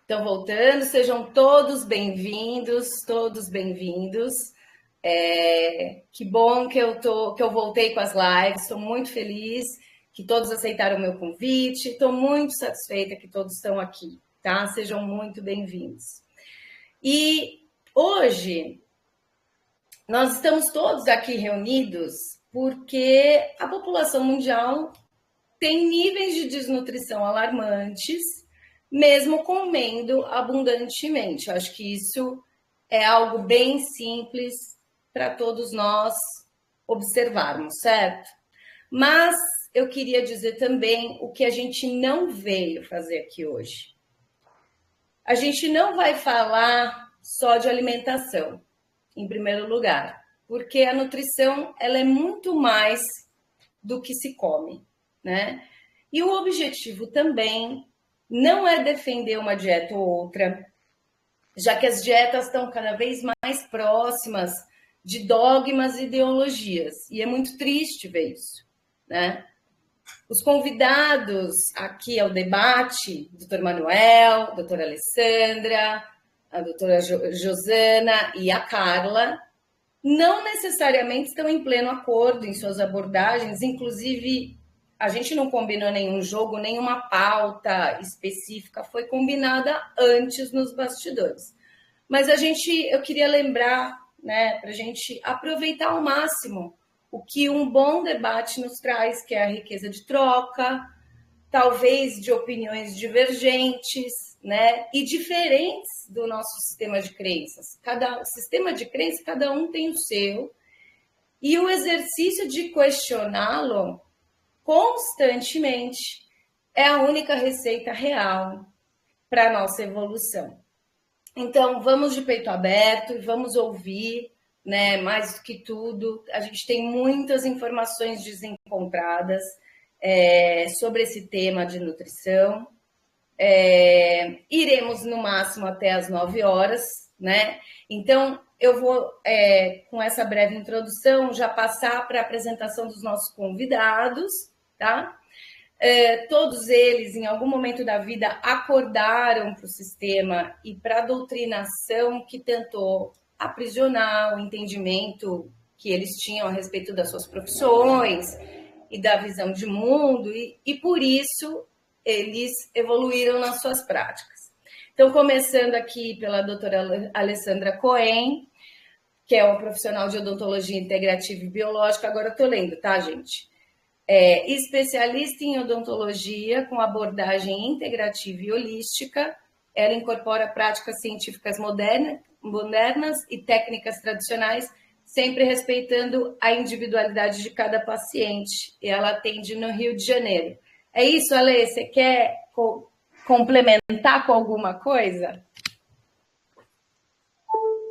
Então, voltando, sejam todos bem-vindos, todos bem-vindos. Que bom que eu voltei com as lives, estou muito feliz que todos aceitaram o meu convite, estou muito satisfeita que todos estão aqui, tá? Sejam muito bem-vindos. E hoje nós estamos todos aqui reunidos porque a população mundial tem níveis de desnutrição alarmantes, mesmo comendo abundantemente. Eu acho que isso é algo bem simples para todos nós observarmos, certo? Mas eu queria dizer também o que a gente não veio fazer aqui hoje. A gente não vai falar só de alimentação, em primeiro lugar, porque a nutrição ela é muito mais do que se come, né? E o objetivo também não é defender uma dieta ou outra, já que as dietas estão cada vez mais próximas de dogmas e ideologias. E é muito triste ver isso, né? Os convidados aqui ao debate, doutor Manuel, doutora Alessandra, a doutora Josana e a Carla, não necessariamente estão em pleno acordo em suas abordagens, inclusive a gente não combinou nenhum jogo, nenhuma pauta específica foi combinada antes nos bastidores. Mas eu queria lembrar, né, para a gente aproveitar ao máximo o que um bom debate nos traz, que é a riqueza de troca, talvez de opiniões divergentes, né, e diferentes do nosso sistema de crenças. Cada sistema de crença, cada um tem o seu, e o exercício de questioná-lo constantemente é a única receita real para a nossa evolução. Então, vamos de peito aberto e vamos ouvir, né, mais do que tudo. A gente tem muitas informações desencontradas sobre esse tema de nutrição. Iremos no máximo até as 9 horas, né? Então, eu vou, com essa breve introdução, já passar para a apresentação dos nossos convidados, tá? Todos eles, em algum momento da vida, acordaram para o sistema e para a doutrinação que tentou aprisionar o entendimento que eles tinham a respeito das suas profissões e da visão de mundo, e por isso eles evoluíram nas suas práticas. Então, começando aqui pela doutora Alessandra Cohen, que é uma profissional de odontologia integrativa e biológica. Agora eu estou lendo, tá, gente? Especialista em odontologia com abordagem integrativa e holística. Ela incorpora práticas científicas modernas e técnicas tradicionais, sempre respeitando a individualidade de cada paciente. E ela atende no Rio de Janeiro. É isso, Ale? Você quer complementar com alguma coisa?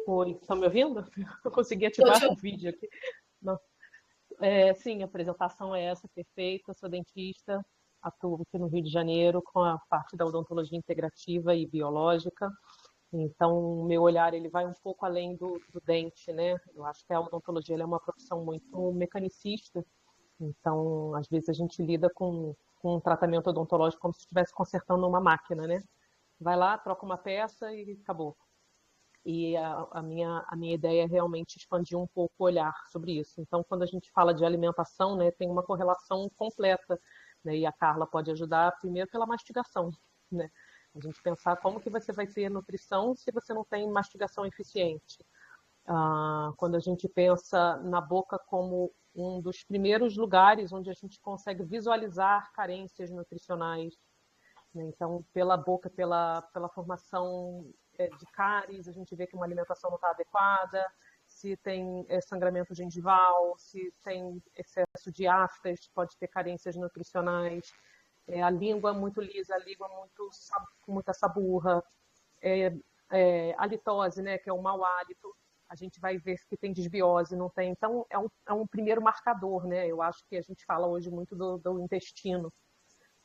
Oi, estão me ouvindo? Eu consegui ativar o vídeo aqui. Não. Sim, a apresentação é essa, perfeita. Sou dentista, atuo aqui no Rio de Janeiro com a parte da odontologia integrativa e biológica. Então, o meu olhar ele vai um pouco além do dente, né? Eu acho que a odontologia é uma profissão muito mecanicista. Então, às vezes a gente lida com um tratamento odontológico como se estivesse consertando uma máquina, né? Vai lá, troca uma peça e acabou. E a minha ideia é realmente expandir um pouco o olhar sobre isso. Então, quando a gente fala de alimentação, né, tem uma correlação completa, né, e a Carla pode ajudar primeiro pela mastigação, né? A gente pensar como que você vai ter nutrição se você não tem mastigação eficiente. Quando a gente pensa na boca como um dos primeiros lugares onde a gente consegue visualizar carências nutricionais, né? Então, pela boca, pela formação de cáries, a gente vê que uma alimentação não está adequada, se tem sangramento gengival, se tem excesso de aftas, pode ter carências nutricionais, a língua muito lisa, a língua com muita saburra, a litose, né, que é o mau hálito, a gente vai ver que tem desbiose, não tem. Então, é um primeiro marcador, né? Eu acho que a gente fala hoje muito do intestino,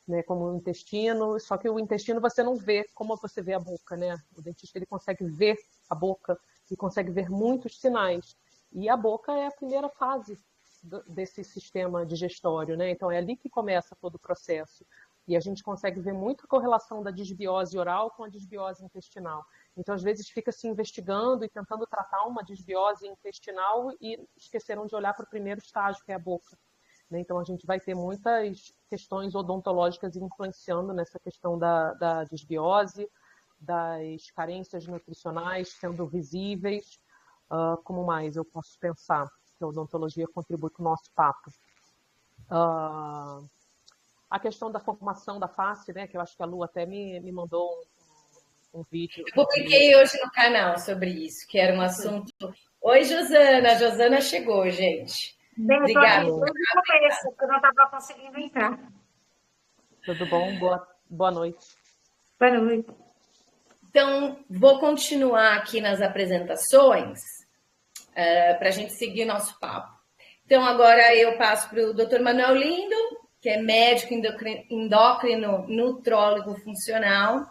né, como o intestino, só que o intestino você não vê como você vê a boca, né? O dentista ele consegue ver a boca e consegue ver muitos sinais. E a boca é a primeira fase desse sistema digestório, né? Então é ali que começa todo o processo. E a gente consegue ver muita correlação da disbiose oral com a disbiose intestinal. Então, às vezes, fica se investigando e tentando tratar uma disbiose intestinal e esqueceram de olhar para o primeiro estágio, que é a boca. Então, a gente vai ter muitas questões odontológicas influenciando nessa questão da disbiose, das carências nutricionais sendo visíveis. Como mais eu posso pensar que a odontologia contribui com o nosso papo? A questão da formação da face, né, que eu acho que a Lu até me mandou um vídeo. Eu publiquei hoje no canal sobre isso, que era um assunto. Oi, Josana. A Josana chegou, gente. Bem, eu estou aqui desde o começo, porque eu não estava conseguindo entrar. Tudo bom? Boa noite. Boa noite. Então, vou continuar aqui nas apresentações para a gente seguir nosso papo. Então, agora eu passo para o Dr. Manuel Lindo, que é médico endócrino nutrólogo funcional.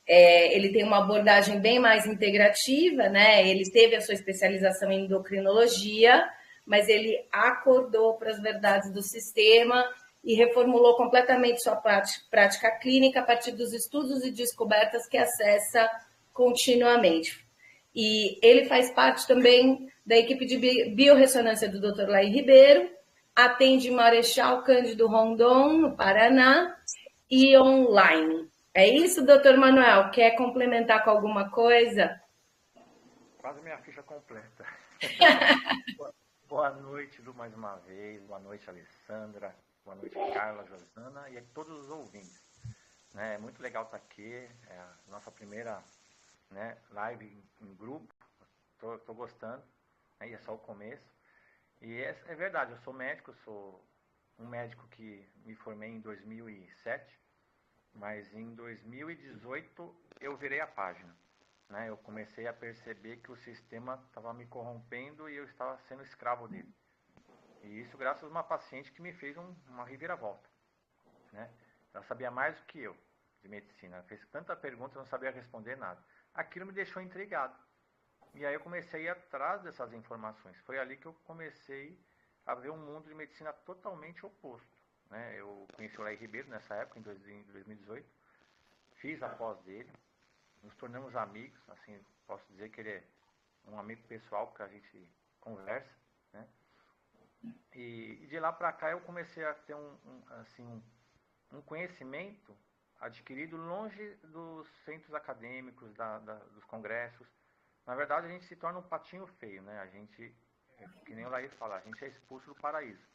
Ele tem uma abordagem bem mais integrativa, né? Ele teve a sua especialização em endocrinologia, mas ele acordou para as verdades do sistema e reformulou completamente sua prática clínica a partir dos estudos e descobertas que acessa continuamente. E ele faz parte também da equipe de biorressonância do Dr. Laí Ribeiro, atende Marechal Cândido Rondon, no Paraná, e online. É isso, doutor Manuel? Quer complementar com alguma coisa? Quase minha ficha completa. Boa noite, Lu, mais uma vez. Boa noite, Alessandra. Boa noite, Carla, Josana e a todos os ouvintes. É muito legal estar aqui. É a nossa primeira, né, live em grupo. Estou gostando. Né, e é só o começo. E é verdade, eu sou médico. Sou um médico que me formei em 2007. Mas em 2018 eu virei a página. Né? Eu comecei a perceber que o sistema estava me corrompendo e eu estava sendo escravo dele. E isso graças a uma paciente que me fez uma reviravolta. Né? Ela sabia mais do que eu de medicina. Ela fez tanta pergunta, eu não sabia responder nada. Aquilo me deixou intrigado. E aí eu comecei a ir atrás dessas informações. Foi ali que eu comecei a ver um mundo de medicina totalmente oposto. Né? Eu conheci o Laí Ribeiro nessa época, em 2018. Fiz a pós dele. Nos tornamos amigos. Assim, posso dizer que ele é um amigo pessoal que a gente conversa. Né? E de lá para cá eu comecei a ter um conhecimento adquirido longe dos centros acadêmicos, dos congressos. Na verdade, a gente se torna um patinho feio, né? A gente, que nem o Laís fala, a gente é expulso do paraíso.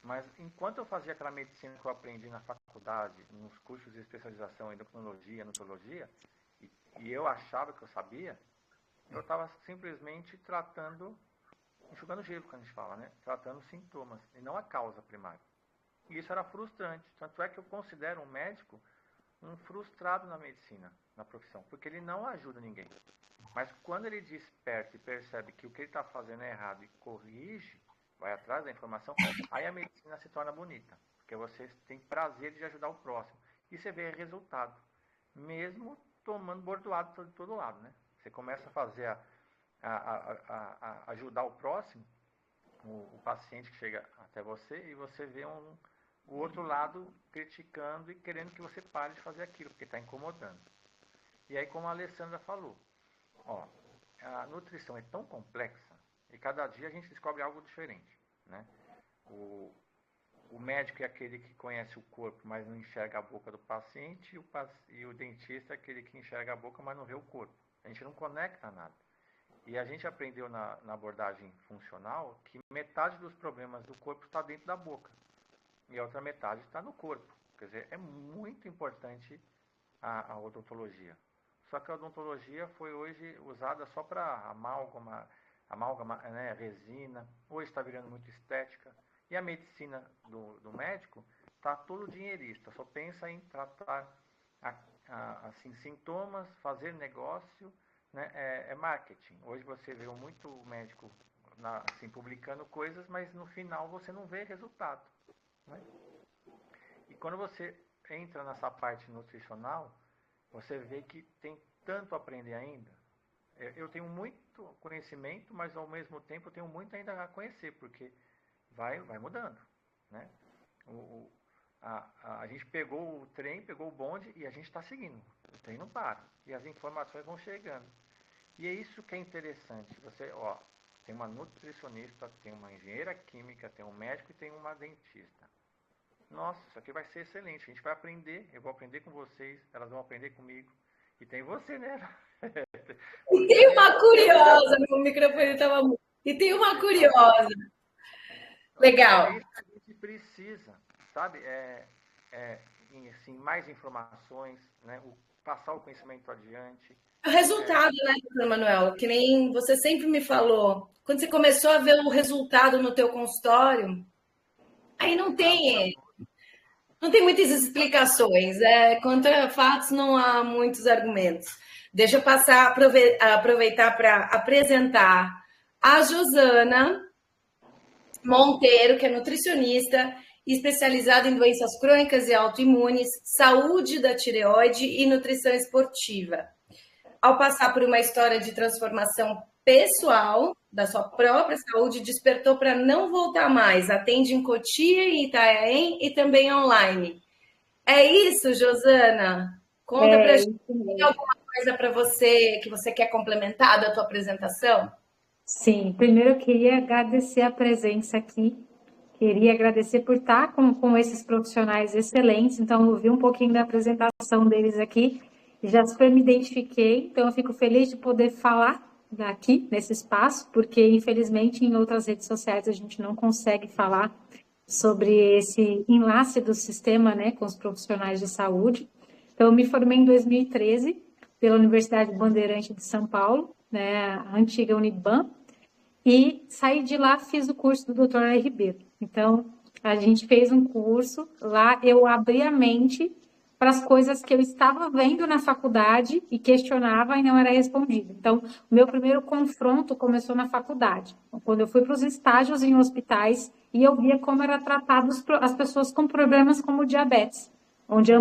Mas enquanto eu fazia aquela medicina que eu aprendi na faculdade, nos cursos de especialização em endocrinologia, nutologia, e eu achava que eu sabia, eu estava simplesmente tratando, enxugando gelo, que a gente fala, né? Tratando sintomas, e não a causa primária. E isso era frustrante. Tanto é que eu considero um médico um frustrado na medicina, na profissão, porque ele não ajuda ninguém. Mas quando ele desperta e percebe que o que ele está fazendo é errado e corrige, vai atrás da informação, aí a medicina se torna bonita, porque você tem prazer de ajudar o próximo. E você vê resultado, mesmo tomando bordoado de todo lado, né? Você começa a fazer, a ajudar o próximo, o paciente que chega até você, e você vê o outro lado criticando e querendo que você pare de fazer aquilo, porque está incomodando. E aí, como a Alessandra falou, a nutrição é tão complexa e cada dia a gente descobre algo diferente, né? O médico é aquele que conhece o corpo, mas não enxerga a boca do paciente, e o dentista é aquele que enxerga a boca, mas não vê o corpo. A gente não conecta nada. E a gente aprendeu na abordagem funcional que metade dos problemas do corpo está dentro da boca e a outra metade está no corpo. Quer dizer, é muito importante a odontologia. Só que a odontologia foi hoje usada só para amálgama, né, resina. Hoje está virando muito estética. E a medicina do médico está todo dinheirista. Só pensa em tratar assim, sintomas, fazer negócio, né, é marketing. Hoje você vê muito médico assim, publicando coisas, mas no final você não vê resultado. Né? E quando você entra nessa parte nutricional, você vê que tem tanto a aprender ainda. Eu tenho muito conhecimento, mas ao mesmo tempo eu tenho muito ainda a conhecer, porque vai mudando. Né? a gente pegou o trem, pegou o bonde e a gente está seguindo. O trem não para. E as informações vão chegando. E é isso que é interessante. Você, tem uma nutricionista, tem uma engenheira química, tem um médico e tem uma dentista. Nossa, isso aqui vai ser excelente. A gente vai aprender, eu vou aprender com vocês, elas vão aprender comigo. E tem você, né? E tem uma curiosa, meu microfone estava muito. E tem uma curiosa. Legal. É isso que a gente precisa, sabe? Assim, mais informações, né? Passar o conhecimento adiante. O resultado, né, doutor Manuel? Que nem você sempre me falou. Quando você começou a ver o resultado no teu consultório, aí não tem muitas explicações. Quanto a fatos, não há muitos argumentos. Deixa eu aproveitar para apresentar a Josana Monteiro, que é nutricionista especializada em doenças crônicas e autoimunes, saúde da tireoide e nutrição esportiva. Ao passar por uma história de transformação pessoal da sua própria saúde, despertou para não voltar mais. Atende em Cotia, em Itanhaém e também online. É isso, Josana? Conta para a gente. Tem alguma coisa para você que você quer complementar da tua apresentação? Sim, primeiro eu queria agradecer a presença aqui. Queria agradecer por estar com esses profissionais excelentes. Então, eu vi um pouquinho da apresentação deles aqui. Já super me identifiquei, então eu fico feliz de poder falar aqui nesse espaço, porque infelizmente em outras redes sociais a gente não consegue falar sobre esse enlace do sistema, né, com os profissionais de saúde. Então eu me formei em 2013 pela Universidade Bandeirante de São Paulo, né, a antiga Uniban, e saí de lá, fiz o curso do Dr. R. Ribeiro. Então a gente fez um curso, lá eu abri a mente para as coisas que eu estava vendo na faculdade e questionava e não era respondido. Então, o meu primeiro confronto começou na faculdade, quando eu fui para os estágios em hospitais e eu via como era tratado as pessoas com problemas como diabetes, onde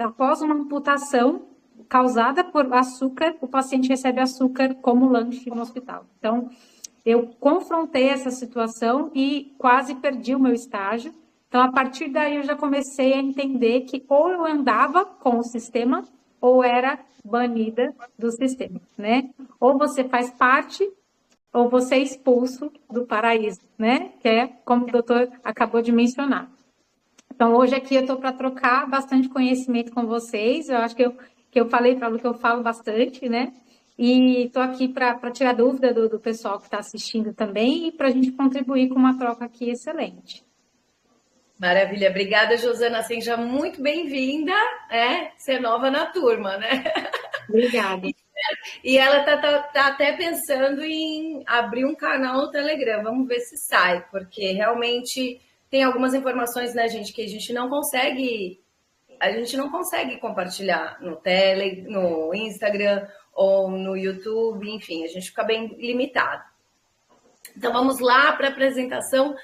após uma amputação causada por açúcar, o paciente recebe açúcar como lanche no hospital. Então, eu confrontei essa situação e quase perdi o meu estágio. Então, a partir daí, eu já comecei a entender que ou eu andava com o sistema ou era banida do sistema, né? Ou você faz parte ou você é expulso do paraíso, né? Que é como o doutor acabou de mencionar. Então, hoje aqui eu estou para trocar bastante conhecimento com vocês. Eu acho que eu falei para o que eu falo bastante, né? E estou aqui para tirar dúvida do pessoal que está assistindo também e para a gente contribuir com uma troca aqui excelente. Maravilha, obrigada, Josana. Seja muito bem-vinda. Ser nova na turma, né? Obrigada. E ela tá até pensando em abrir um canal no Telegram. Vamos ver se sai, porque realmente tem algumas informações, né, gente, que a gente não consegue compartilhar no Instagram ou no YouTube, enfim, a gente fica bem limitado. Então vamos lá para a apresentação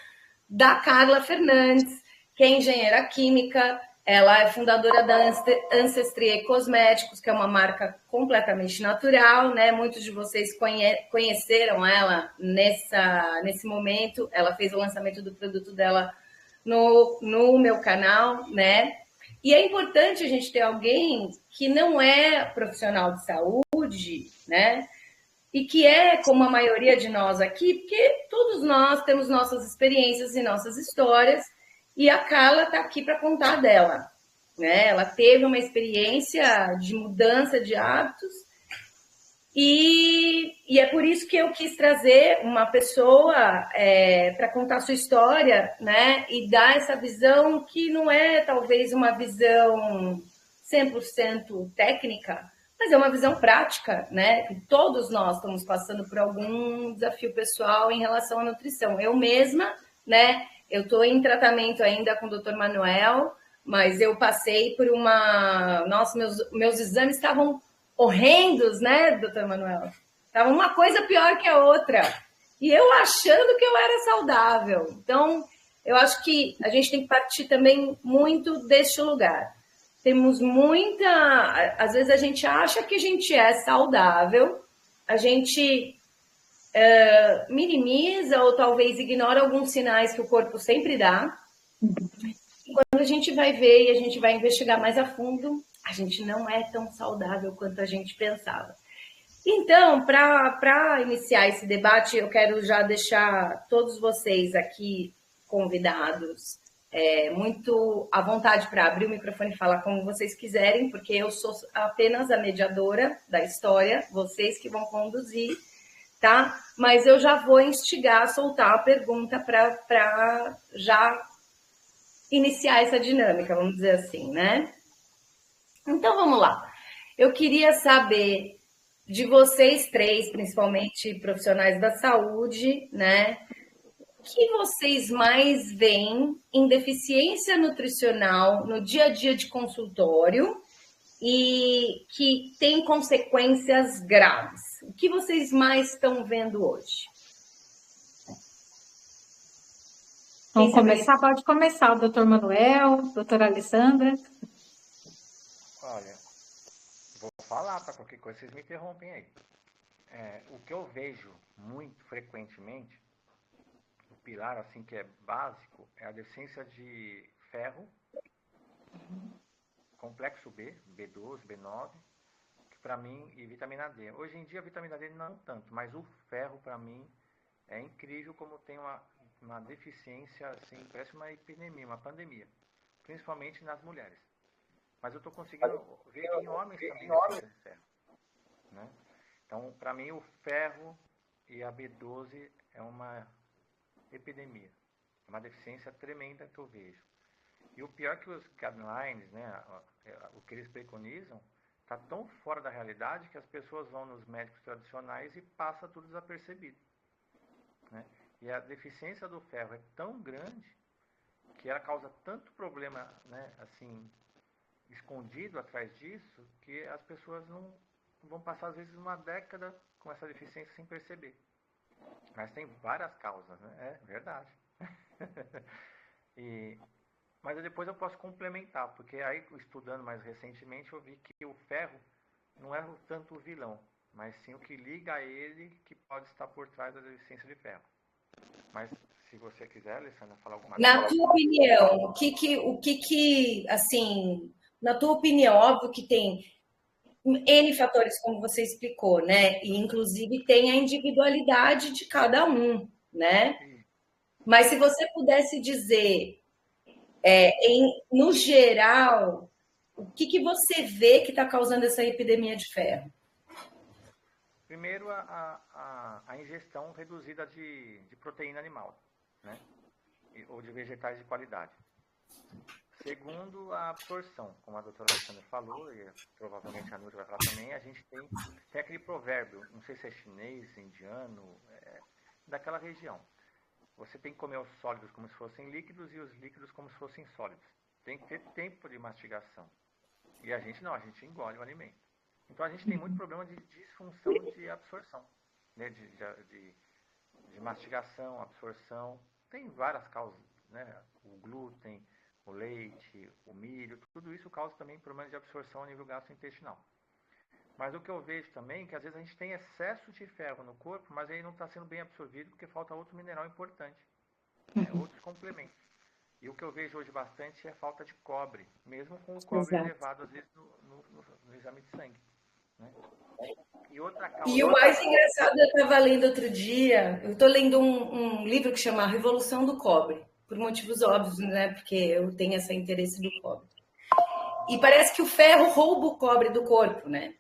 da Carla Fernandes, que é engenheira química. Ela é fundadora da Ancestry Cosméticos, que é uma marca completamente natural, né? Muitos de vocês conheceram ela nesse momento. Ela fez o lançamento do produto dela no meu canal, né? E é importante a gente ter alguém que não é profissional de saúde, né? E que é como a maioria de nós aqui, porque todos nós temos nossas experiências e nossas histórias, e a Carla está aqui para contar dela, né? Ela teve uma experiência de mudança de hábitos e é por isso que eu quis trazer uma pessoa para contar a sua história, né? E dar essa visão que não é talvez uma visão 100% técnica, mas é uma visão prática, né? Que todos nós estamos passando por algum desafio pessoal em relação à nutrição. Eu mesma, né? Eu estou em tratamento ainda com o Dr. Manuel, mas eu passei por uma... Nossa, meus exames estavam horrendos, né, Dr. Manuel? Estava uma coisa pior que a outra. E eu achando que eu era saudável. Então, eu acho que a gente tem que partir também muito deste lugar. Temos muita... Às vezes a gente acha que a gente é saudável, a gente minimiza ou talvez ignora alguns sinais que o corpo sempre dá. quando a gente vai ver e a gente vai investigar mais a fundo, a gente não é tão saudável quanto a gente pensava. Então, para iniciar esse debate, eu quero já deixar todos vocês aqui convidados muito à vontade para abrir o microfone e falar como vocês quiserem, porque eu sou apenas a mediadora da história, vocês que vão conduzir, tá? Mas eu já vou instigar, soltar a pergunta para já iniciar essa dinâmica, vamos dizer assim, né? Então, vamos lá. Eu queria saber de vocês três, principalmente profissionais da saúde, né? O que vocês mais veem em deficiência nutricional no dia a dia de consultório e que tem consequências graves? O que vocês mais estão vendo hoje? Vamos começar? Pode começar, o doutor Manuel, doutora Alessandra. Olha, vou falar para qualquer coisa, vocês me interrompem aí. O que eu vejo muito frequentemente, o pilar assim que é básico, é a deficiência de ferro, complexo B, B12, B9, que para mim, e vitamina D. Hoje em dia a vitamina D não tanto, mas o ferro para mim é incrível como tem uma deficiência, assim, parece uma epidemia, uma pandemia, principalmente nas mulheres. Mas eu estou conseguindo ver em homens também deficiência de ferro, né? Então, para mim, o ferro e a B12 é uma epidemia, uma deficiência tremenda que eu vejo. E o pior é que os guidelines, né, o que eles preconizam, está tão fora da realidade que as pessoas vão nos médicos tradicionais e passa tudo desapercebido, né? E a deficiência do ferro é tão grande que ela causa tanto problema, né, assim, escondido atrás disso, que as pessoas não vão passar às vezes uma década com essa deficiência sem perceber. Mas tem várias causas, né? É verdade. Mas depois eu posso complementar, porque aí estudando mais recentemente eu vi que o ferro não é tanto o vilão, mas sim o que liga a ele que pode estar por trás da deficiência de ferro. Mas se você quiser, Alessandra, falar alguma coisa. Na tua opinião, assim, na tua opinião, óbvio que tem N fatores, como você explicou, né? E inclusive tem a individualidade de cada um, né? Mas se você pudesse dizer, no geral, o que você vê que está causando essa epidemia de ferro? Primeiro, a ingestão reduzida de proteína animal, né? Ou de vegetais de qualidade. Segundo, a absorção, como a doutora Alessandra falou, e provavelmente a Núria vai falar também, a gente tem aquele provérbio, não sei se é chinês, indiano, daquela região. Você tem que comer os sólidos como se fossem líquidos e os líquidos como se fossem sólidos. Tem que ter tempo de mastigação. E a gente não, a gente engole o alimento. Então a gente tem muito problema de disfunção de absorção, né? de mastigação, absorção. Tem várias causas, né? O glúten, o leite, o milho, tudo isso causa também problemas de absorção a nível gastrointestinal. Mas o que eu vejo também é que às vezes a gente tem excesso de ferro no corpo, mas ele não está sendo bem absorvido porque falta outro mineral importante, outros complementos. E o que eu vejo hoje bastante é a falta de cobre, mesmo com o cobre elevado às vezes no exame de sangue, né? E outra causa... E o mais engraçado, eu estava lendo outro dia, eu estou lendo um livro que chama Revolução do Cobre, por motivos óbvios, né? Porque eu tenho esse interesse do cobre. E parece que o ferro rouba o cobre do corpo, né?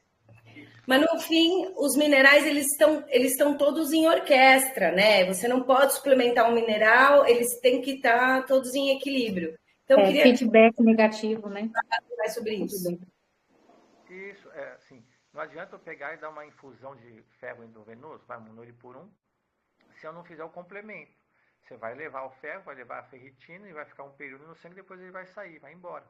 Mas no fim, os minerais eles estão todos em orquestra, né? Você não pode suplementar um mineral, eles têm que estar todos em equilíbrio. Então, queria feedback negativo, né? Mais sobre isso. Isso, assim, não adianta eu pegar e dar uma infusão de ferro endovenoso, vai um por 1, se eu não fizer o complemento. Você vai levar o ferro, vai levar a ferritina e vai ficar um período no sangue, depois ele vai sair, vai embora.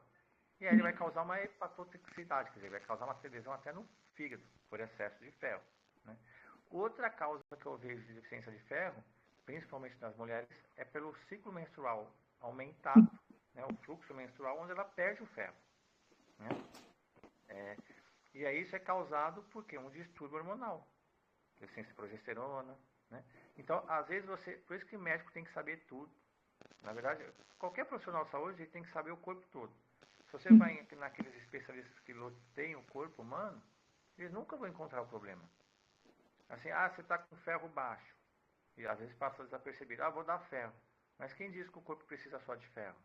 E aí ele vai causar uma hepatotoxicidade, quer dizer, vai causar uma lesão até no fígado, por excesso de ferro, né? Outra causa que eu vejo de deficiência de ferro, principalmente nas mulheres, é pelo ciclo menstrual aumentado, né, o fluxo menstrual, onde ela perde o ferro, né? E aí isso é causado por quê? Um distúrbio hormonal, deficiência de progesterona, né? Então, às vezes por isso que o médico tem que saber tudo, Na verdade, qualquer profissional de saúde tem que saber o corpo todo. Se você vai naqueles especialistas que têm o corpo humano, eles nunca vão encontrar o problema. Assim, você está com ferro baixo. E às vezes passa desapercebido. Vou dar ferro. Mas quem diz que o corpo precisa só de ferro?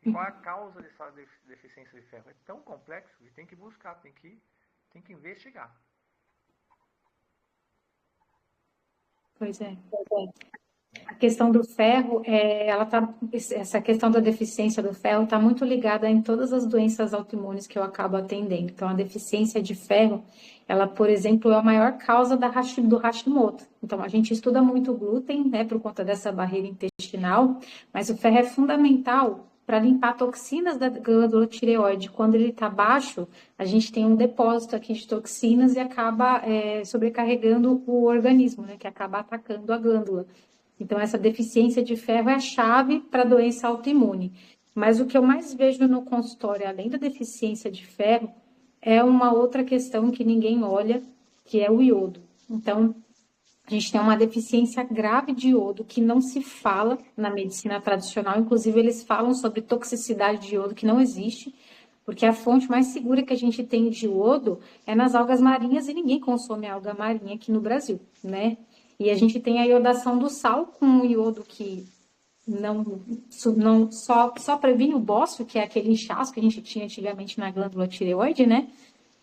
E qual é a causa dessa deficiência de ferro? É tão complexo que tem que buscar, tem que investigar. Pois é. A questão do ferro, essa questão da deficiência do ferro está muito ligada em todas as doenças autoimunes que eu acabo atendendo. Então, a deficiência de ferro, ela, por exemplo, é a maior causa do Hashimoto. Então, a gente estuda muito o glúten, né, por conta dessa barreira intestinal, mas o ferro é fundamental para limpar toxinas da glândula tireoide. Quando ele está baixo, a gente tem um depósito aqui de toxinas e acaba sobrecarregando o organismo, né, que acaba atacando a glândula. Então, essa deficiência de ferro é a chave para a doença autoimune. Mas o que eu mais vejo no consultório, além da deficiência de ferro, é uma outra questão que ninguém olha, que é o iodo. Então, a gente tem uma deficiência grave de iodo que não se fala na medicina tradicional. Inclusive, eles falam sobre toxicidade de iodo que não existe, porque a fonte mais segura que a gente tem de iodo é nas algas marinhas e ninguém consome alga marinha aqui no Brasil, né? E a gente tem a iodação do sal com um iodo que não só previne o bócio, que é aquele inchaço que a gente tinha antigamente na glândula tireoide, né?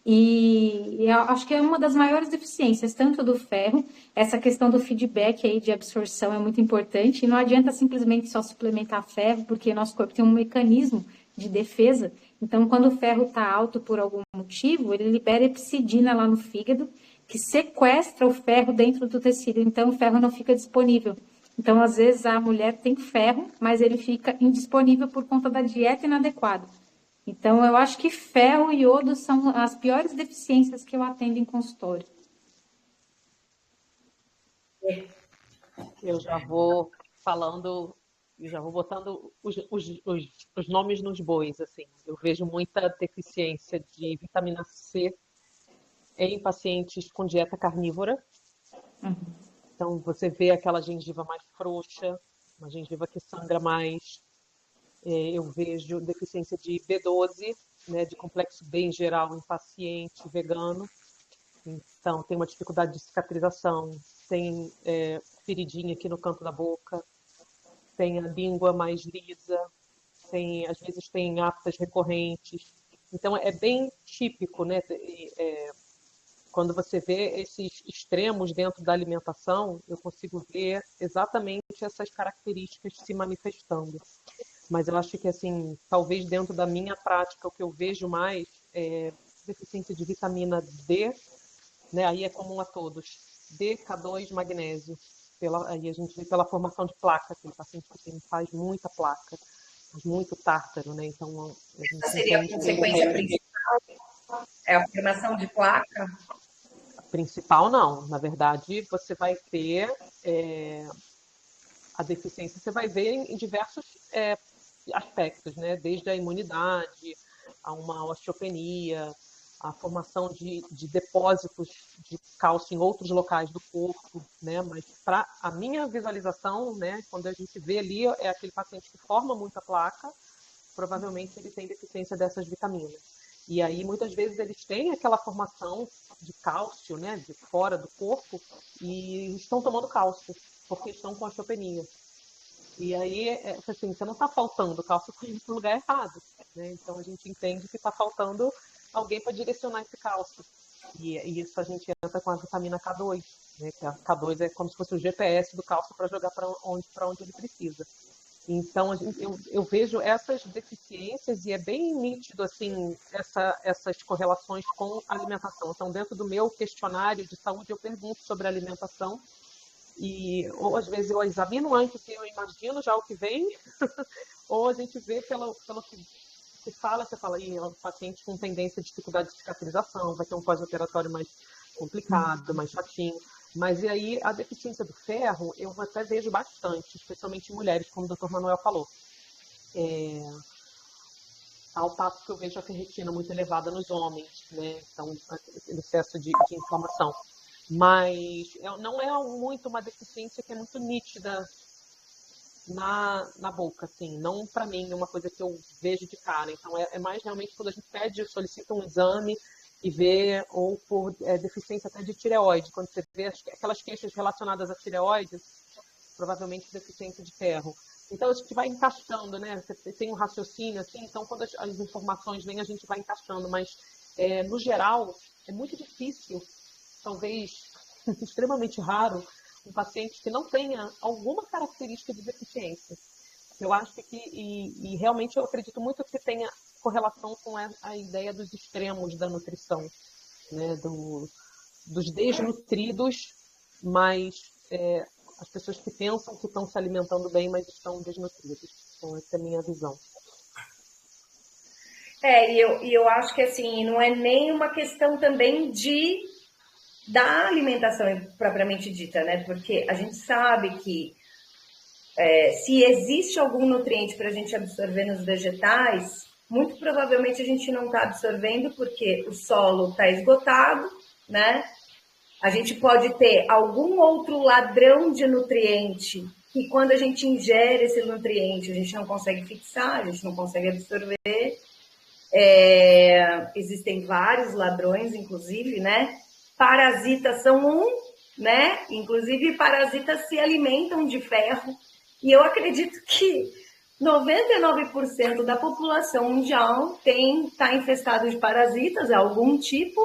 E eu acho que é uma das maiores deficiências, tanto do ferro, essa questão do feedback aí de absorção é muito importante, e não adianta simplesmente só suplementar ferro, porque nosso corpo tem um mecanismo de defesa, então quando o ferro está alto por algum motivo, ele libera epsidina lá no fígado, que sequestra o ferro dentro do tecido, então o ferro não fica disponível. Então, às vezes, a mulher tem ferro, mas ele fica indisponível por conta da dieta inadequada. Então, eu acho que ferro e iodo são as piores deficiências que eu atendo em consultório. Eu já vou falando, eu já vou botando os nomes nos bois, assim. Eu vejo muita deficiência de vitamina C em pacientes com dieta carnívora. Então, você vê aquela gengiva mais frouxa, uma gengiva que sangra mais. Eu vejo deficiência de B12, né, de complexo B em geral em paciente vegano. Então, tem uma dificuldade de cicatrização, tem feridinha aqui no canto da boca, tem a língua mais lisa, às vezes tem aftas recorrentes. Então, é bem típico, né? Quando você vê esses extremos dentro da alimentação, eu consigo ver exatamente essas características se manifestando. Mas eu acho que, assim, talvez dentro da minha prática, o que eu vejo mais é deficiência de vitamina D, né? Aí é comum a todos. D, K2, magnésio. Aí a gente vê pela formação de placa, aquele paciente que faz muita placa, faz muito tártaro, né? Então, a gente essa seria a consequência principal? É a formação de placa? Principal, não. Na verdade, você vai ter a deficiência, você vai ver em diversos aspectos, né? Desde a imunidade, a uma osteopenia, a formação de depósitos de cálcio em outros locais do corpo, né? Mas para a minha visualização, né? Quando a gente vê ali, é aquele paciente que forma muita placa, provavelmente ele tem deficiência dessas vitaminas. E aí, muitas vezes, eles têm aquela formação de cálcio, né? De fora do corpo, e estão tomando cálcio, porque estão com osteopenia. E aí, assim, você não está faltando cálcio no lugar errado, né? Então, a gente entende que está faltando alguém para direcionar esse cálcio. E isso a gente entra com a vitamina K2, né? Que a K2 é como se fosse o GPS do cálcio para jogar para onde ele precisa. Então, eu vejo essas deficiências e é bem nítido, assim, essas correlações com a alimentação. Então, dentro do meu questionário de saúde, eu pergunto sobre a alimentação. Ou às vezes eu examino antes e eu imagino já o que vem, ou a gente vê pelo que se fala, você fala, é um paciente com tendência de dificuldade de cicatrização, vai ter um pós-operatório mais complicado, mais chatinho. Mas e aí a deficiência do ferro eu até vejo bastante, especialmente em mulheres, como o Dr. Manuel falou. Ao passo que eu vejo a ferritina muito elevada nos homens, né? Então, excesso de inflamação. Mas não é muito uma deficiência que é muito nítida na boca, assim, não para mim uma coisa que eu vejo de cara. Então é mais realmente quando a gente solicita um exame e vê, ou por deficiência até de tireoide, quando você vê aquelas queixas relacionadas à tireoide, provavelmente deficiência de ferro. Então a gente vai encaixando, né? Você tem um raciocínio assim, então quando as informações vêm a gente vai encaixando, mas no geral é muito difícil, talvez extremamente raro, um paciente que não tenha alguma característica de deficiência. Eu acho que, e realmente eu acredito muito que tenha correlação com a ideia dos extremos da nutrição, né? Dos desnutridos, mas as pessoas que pensam que estão se alimentando bem, mas estão desnutridas. Então, essa é a minha visão. E eu acho que assim, não é nem uma questão também da alimentação propriamente dita, né? Porque a gente sabe que se existe algum nutriente para a gente absorver nos vegetais, muito provavelmente a gente não está absorvendo porque o solo está esgotado, né? A gente pode ter algum outro ladrão de nutriente que quando a gente ingere esse nutriente a gente não consegue fixar, a gente não consegue absorver. Existem vários ladrões, inclusive, né? Parasitas são né? Inclusive, parasitas se alimentam de ferro. E eu acredito que 99% da população mundial está infestado de parasitas de algum tipo.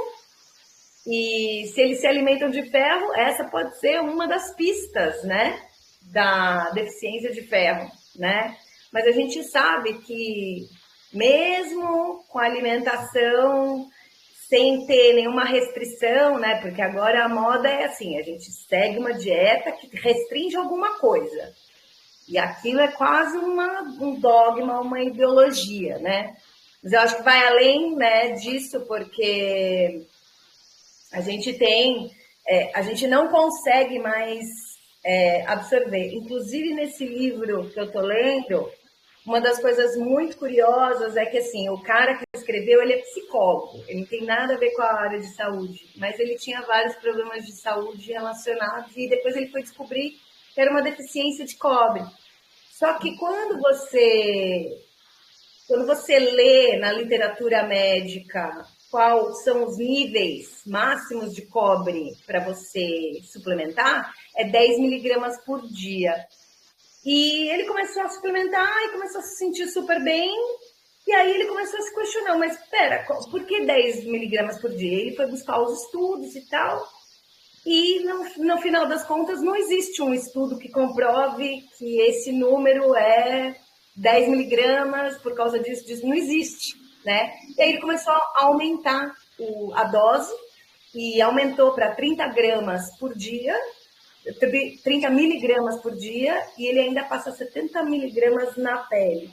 E se eles se alimentam de ferro, essa pode ser uma das pistas, né? Da deficiência de ferro, né? Mas a gente sabe que mesmo com a alimentação, sem ter nenhuma restrição, né? Porque agora a moda é assim, a gente segue uma dieta que restringe alguma coisa. E aquilo é quase um dogma, uma ideologia, né? Mas eu acho que vai além, né, disso, porque a gente a gente não consegue mais absorver. Inclusive, nesse livro que eu estou lendo, uma das coisas muito curiosas é que, assim, o cara que escreveu, ele é psicólogo, ele não tem nada a ver com a área de saúde, mas ele tinha vários problemas de saúde relacionados e depois ele foi descobrir que era uma deficiência de cobre. Só que quando você lê na literatura médica quais são os níveis máximos de cobre para você suplementar, é 10 miligramas por dia. E ele começou a suplementar e começou a se sentir super bem. E aí ele começou a se questionar, mas espera, por que 10 miligramas por dia? Ele foi buscar os estudos e tal. E no final das contas não existe um estudo que comprove que esse número é 10 miligramas por causa disso, não existe, né? E aí ele começou a aumentar a dose e aumentou para 30 gramas por dia, 30 miligramas por dia, e ele ainda passa 70 miligramas na pele.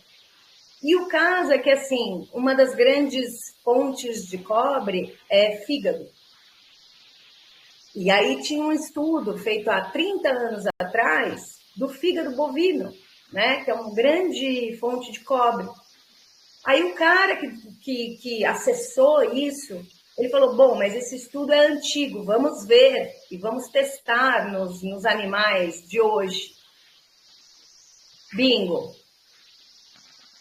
E o caso é que, assim, uma das grandes fontes de cobre é fígado. E aí tinha um estudo feito há 30 anos atrás do fígado bovino, né, que é uma grande fonte de cobre. Aí o cara que acessou isso, ele falou, bom, mas esse estudo é antigo, vamos ver e vamos testar nos animais de hoje. Bingo!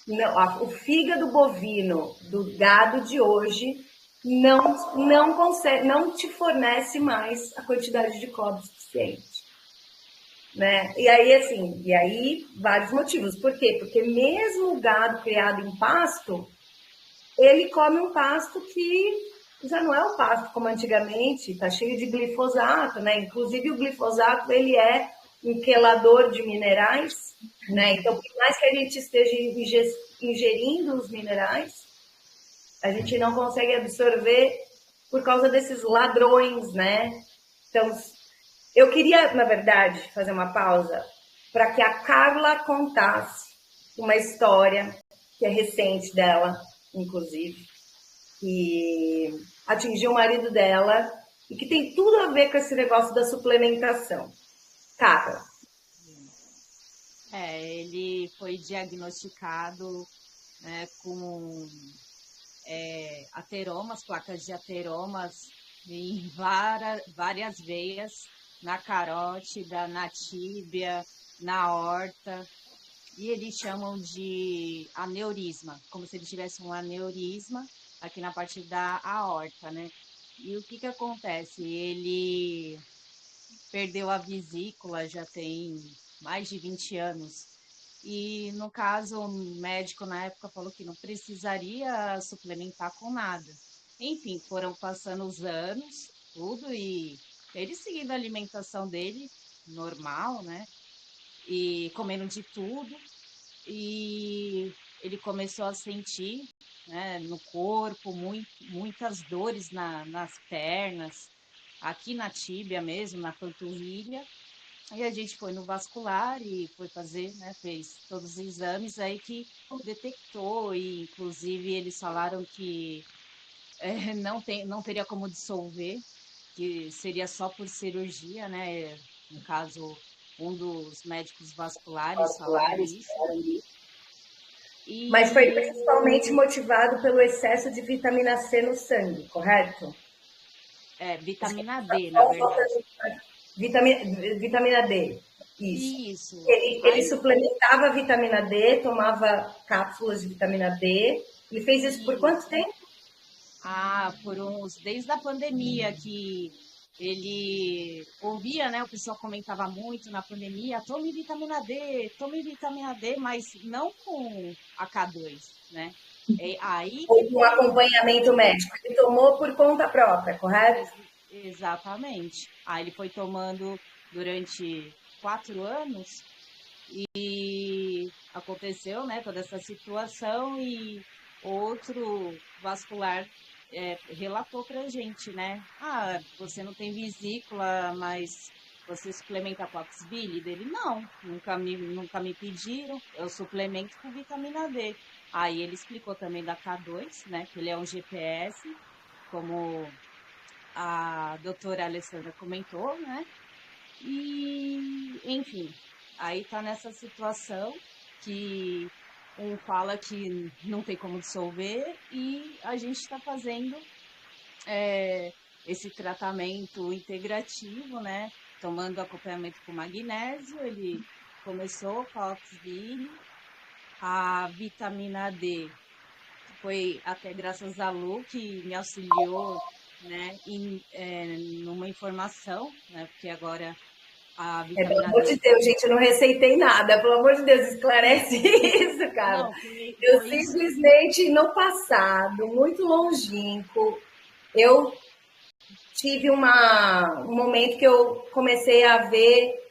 Não, o fígado bovino do gado de hoje não consegue, não te fornece mais a quantidade de cobre suficiente. Né? E aí, vários motivos. Por quê? Porque mesmo o gado criado em pasto, ele come um pasto que já não é o pasto como antigamente, está cheio de glifosato, né? Inclusive o glifosato, ele é um quelador de minerais, né? Então, por mais que a gente esteja ingerindo os minerais, a gente não consegue absorver por causa desses ladrões, né? Então, eu queria, na verdade, fazer uma pausa para que a Carla contasse uma história que é recente dela, inclusive, que atingiu o marido dela e que tem tudo a ver com esse negócio da suplementação. Carla. Ele foi diagnosticado, né, com ateromas, placas de ateromas em várias veias, na carótida, na tíbia, na aorta, e eles chamam de aneurisma, como se ele tivesse um aneurisma aqui na parte da aorta, né? E o que que acontece? Ele perdeu a vesícula já tem mais de 20 anos. E no caso, o médico na época falou que não precisaria suplementar com nada. Enfim, foram passando os anos, tudo, e ele seguindo a alimentação dele, normal, né? E comendo de tudo. E ele começou a sentir, né, no corpo muitas dores nas pernas, aqui na tíbia mesmo, na panturrilha. Aí a gente foi no vascular e foi fazer, né, fez todos os exames aí que detectou e inclusive eles falaram que não teria como dissolver, que seria só por cirurgia, né? No caso, um dos médicos vasculares falaram isso. Mas foi E principalmente motivado pelo excesso de vitamina C no sangue, correto? vitamina D, na verdade. Vitamina D, isso. Isso. Ele Aí, suplementava a vitamina D, tomava cápsulas de vitamina D. Ele fez isso por quanto isso. tempo? Desde a pandemia que ele ouvia, né? O pessoal comentava muito na pandemia, tome vitamina D, mas não com a K2, né? É aí que Ou com foi acompanhamento médico? Ele tomou por conta própria, correto? exatamente. Aí ele foi tomando durante 4 anos e aconteceu, né, toda essa situação e outro vascular relatou pra gente, né? Ah, você não tem vesícula, mas você suplementa com Oxbile? Dele, não, nunca me pediram, eu suplemento com vitamina D. Aí ele explicou também da K2, né, que ele é um GPS, como a doutora Alessandra comentou, né? E, enfim, aí tá nessa situação que um fala que não tem como dissolver e a gente está fazendo esse tratamento integrativo, né? Tomando acompanhamento com magnésio, ele começou com a Oxville, a vitamina D foi até graças a Lu que me auxiliou, né, numa informação, né? Porque agora a Pelo vitamina amor de D. Deus, gente, eu não receitei nada. Pelo amor de Deus, esclarece isso, cara. Não, Eu foi isso. simplesmente, no passado, muito longínquo, eu tive um momento que eu comecei a ver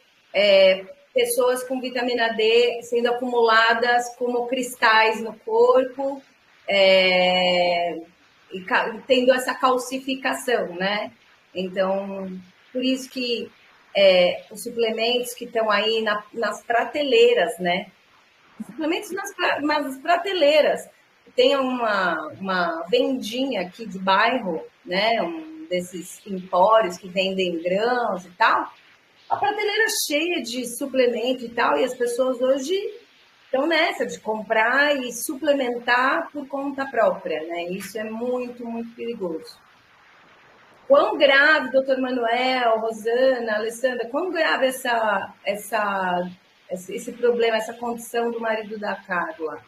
pessoas com vitamina D sendo acumuladas como cristais no corpo, é, tendo essa calcificação, né? Então, por isso que os suplementos que estão aí nas prateleiras, né? Suplementos nas prateleiras. Tem uma vendinha aqui de bairro, né? Um desses empórios que vendem grãos e tal. A prateleira cheia de suplemento e tal, e as pessoas hoje estão nessa de comprar e suplementar por conta própria, né? Isso é muito, muito perigoso. Quão grave, doutor Manuel, Rosana, Alessandra, quão grave esse problema, essa condição do marido da Carla?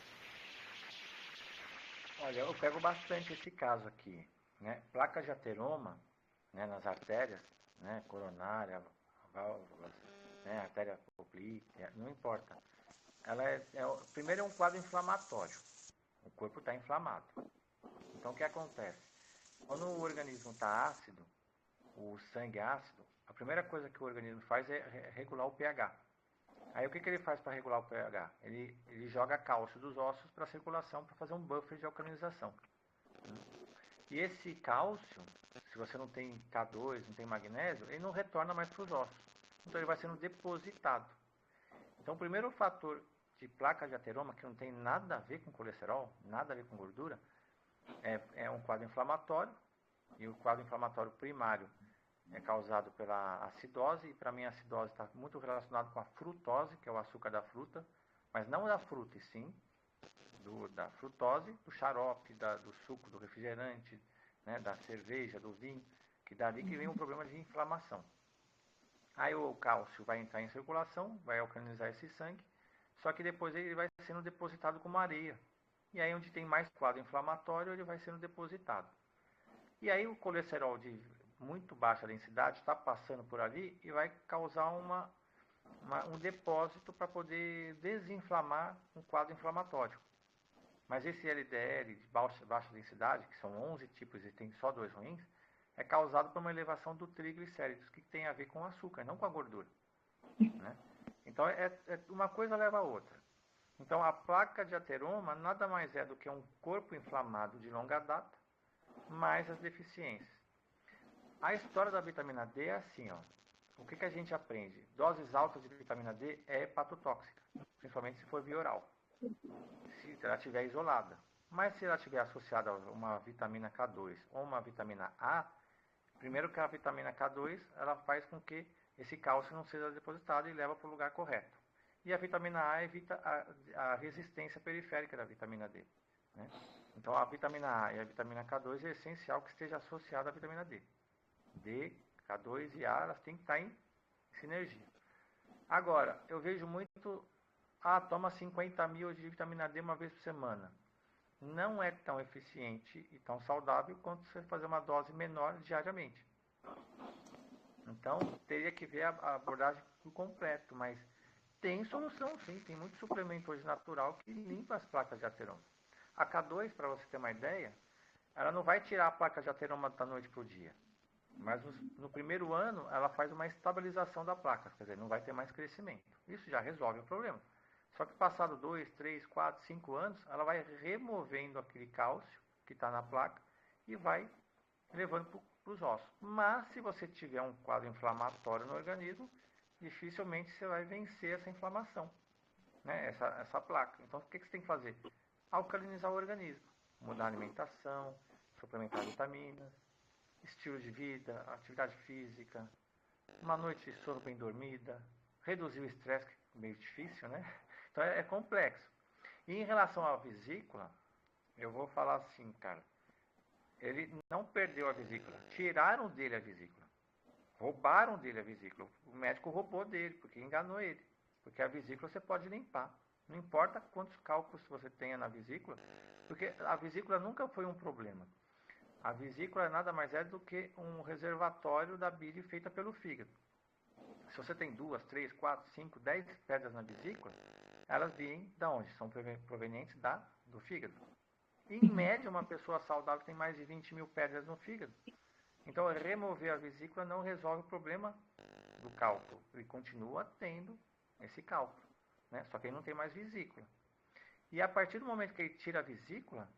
Olha, eu pego bastante esse caso aqui, né? Placa de ateroma, né, nas artérias, né, coronária, válvulas, né, artéria oblíqua, não importa. Ela primeiro é um quadro inflamatório. O corpo está inflamado. Então, o que acontece? Quando o organismo está ácido, o sangue ácido, a primeira coisa que o organismo faz é regular o pH. Aí, o que ele faz para regular o pH? Ele joga cálcio dos ossos para a circulação, para fazer um buffer de alcalinização. E esse cálcio, se você não tem K2, não tem magnésio, ele não retorna mais para os ossos. Então, ele vai sendo depositado. Então, o primeiro fator de placa de ateroma, que não tem nada a ver com colesterol, nada a ver com gordura, é um quadro inflamatório. E o quadro inflamatório primário é causado pela acidose, e para mim a acidose está muito relacionada com a frutose, que é o açúcar da fruta, mas não da fruta, e sim da frutose, do xarope, do suco, do refrigerante, né, da cerveja, do vinho, que dali que vem um problema de inflamação. Aí o cálcio vai entrar em circulação, vai alcalinizar esse sangue, só que depois ele vai sendo depositado como areia. E aí onde tem mais quadro inflamatório, ele vai sendo depositado. E aí o colesterol de muito baixa densidade está passando por ali e vai causar um depósito para poder desinflamar um quadro inflamatório. Mas esse LDL de baixa densidade, que são 11 tipos e tem só 2 ruins, é causado por uma elevação do triglicéridos, que tem a ver com o açúcar, não com a gordura. Né? Então, uma coisa leva a outra. Então, a placa de ateroma nada mais é do que um corpo inflamado de longa data, mais as deficiências. A história da vitamina D é assim, ó. O que a gente aprende? Doses altas de vitamina D é hepatotóxica, principalmente se for via oral, se ela estiver isolada. Mas se ela estiver associada a uma vitamina K2 ou uma vitamina A, primeiro que a vitamina K2, ela faz com que esse cálcio não seja depositado e leva para o lugar correto. E a vitamina A evita a resistência periférica da vitamina D. Né? Então, a vitamina A e a vitamina K2 é essencial que esteja associada à vitamina D. D, K2 e A, elas têm que estar em sinergia. Agora, eu vejo muito, toma 50 mil de vitamina D uma vez por semana. Não é tão eficiente e tão saudável quanto você fazer uma dose menor diariamente. Então, teria que ver a abordagem por completo, mas tem solução sim, tem muito suplemento hoje natural que limpa as placas de ateroma. A K2, para você ter uma ideia, ela não vai tirar a placa de ateroma da noite para o dia. Mas no primeiro ano, ela faz uma estabilização da placa, quer dizer, não vai ter mais crescimento. Isso já resolve o problema. Só que passado 2, 3, 4, 5 anos, ela vai removendo aquele cálcio que está na placa e vai levando para os ossos. Mas se você tiver um quadro inflamatório no organismo, dificilmente você vai vencer essa inflamação, né? essa placa. Então, o que você tem que fazer? Alcalinizar o organismo, mudar a alimentação, suplementar vitaminas, estilo de vida, atividade física, uma noite de sono bem dormida, reduzir o estresse, que é meio difícil, né? Então é complexo. E em relação à vesícula, eu vou falar assim, cara, ele não perdeu a vesícula, tiraram dele a vesícula, roubaram dele a vesícula, o médico roubou dele, porque enganou ele, porque a vesícula você pode limpar, não importa quantos cálculos você tenha na vesícula, porque a vesícula nunca foi um problema. A vesícula nada mais é do que um reservatório da bile feita pelo fígado. Se você tem 2, 3, 4, 5, 10 pedras na vesícula, elas vêm de onde? São provenientes do fígado. Em média, uma pessoa saudável tem mais de 20 mil pedras no fígado. Então, remover a vesícula não resolve o problema do cálculo. Ele continua tendo esse cálculo, né? Só que ele não tem mais vesícula. E a partir do momento que ele tira a vesícula,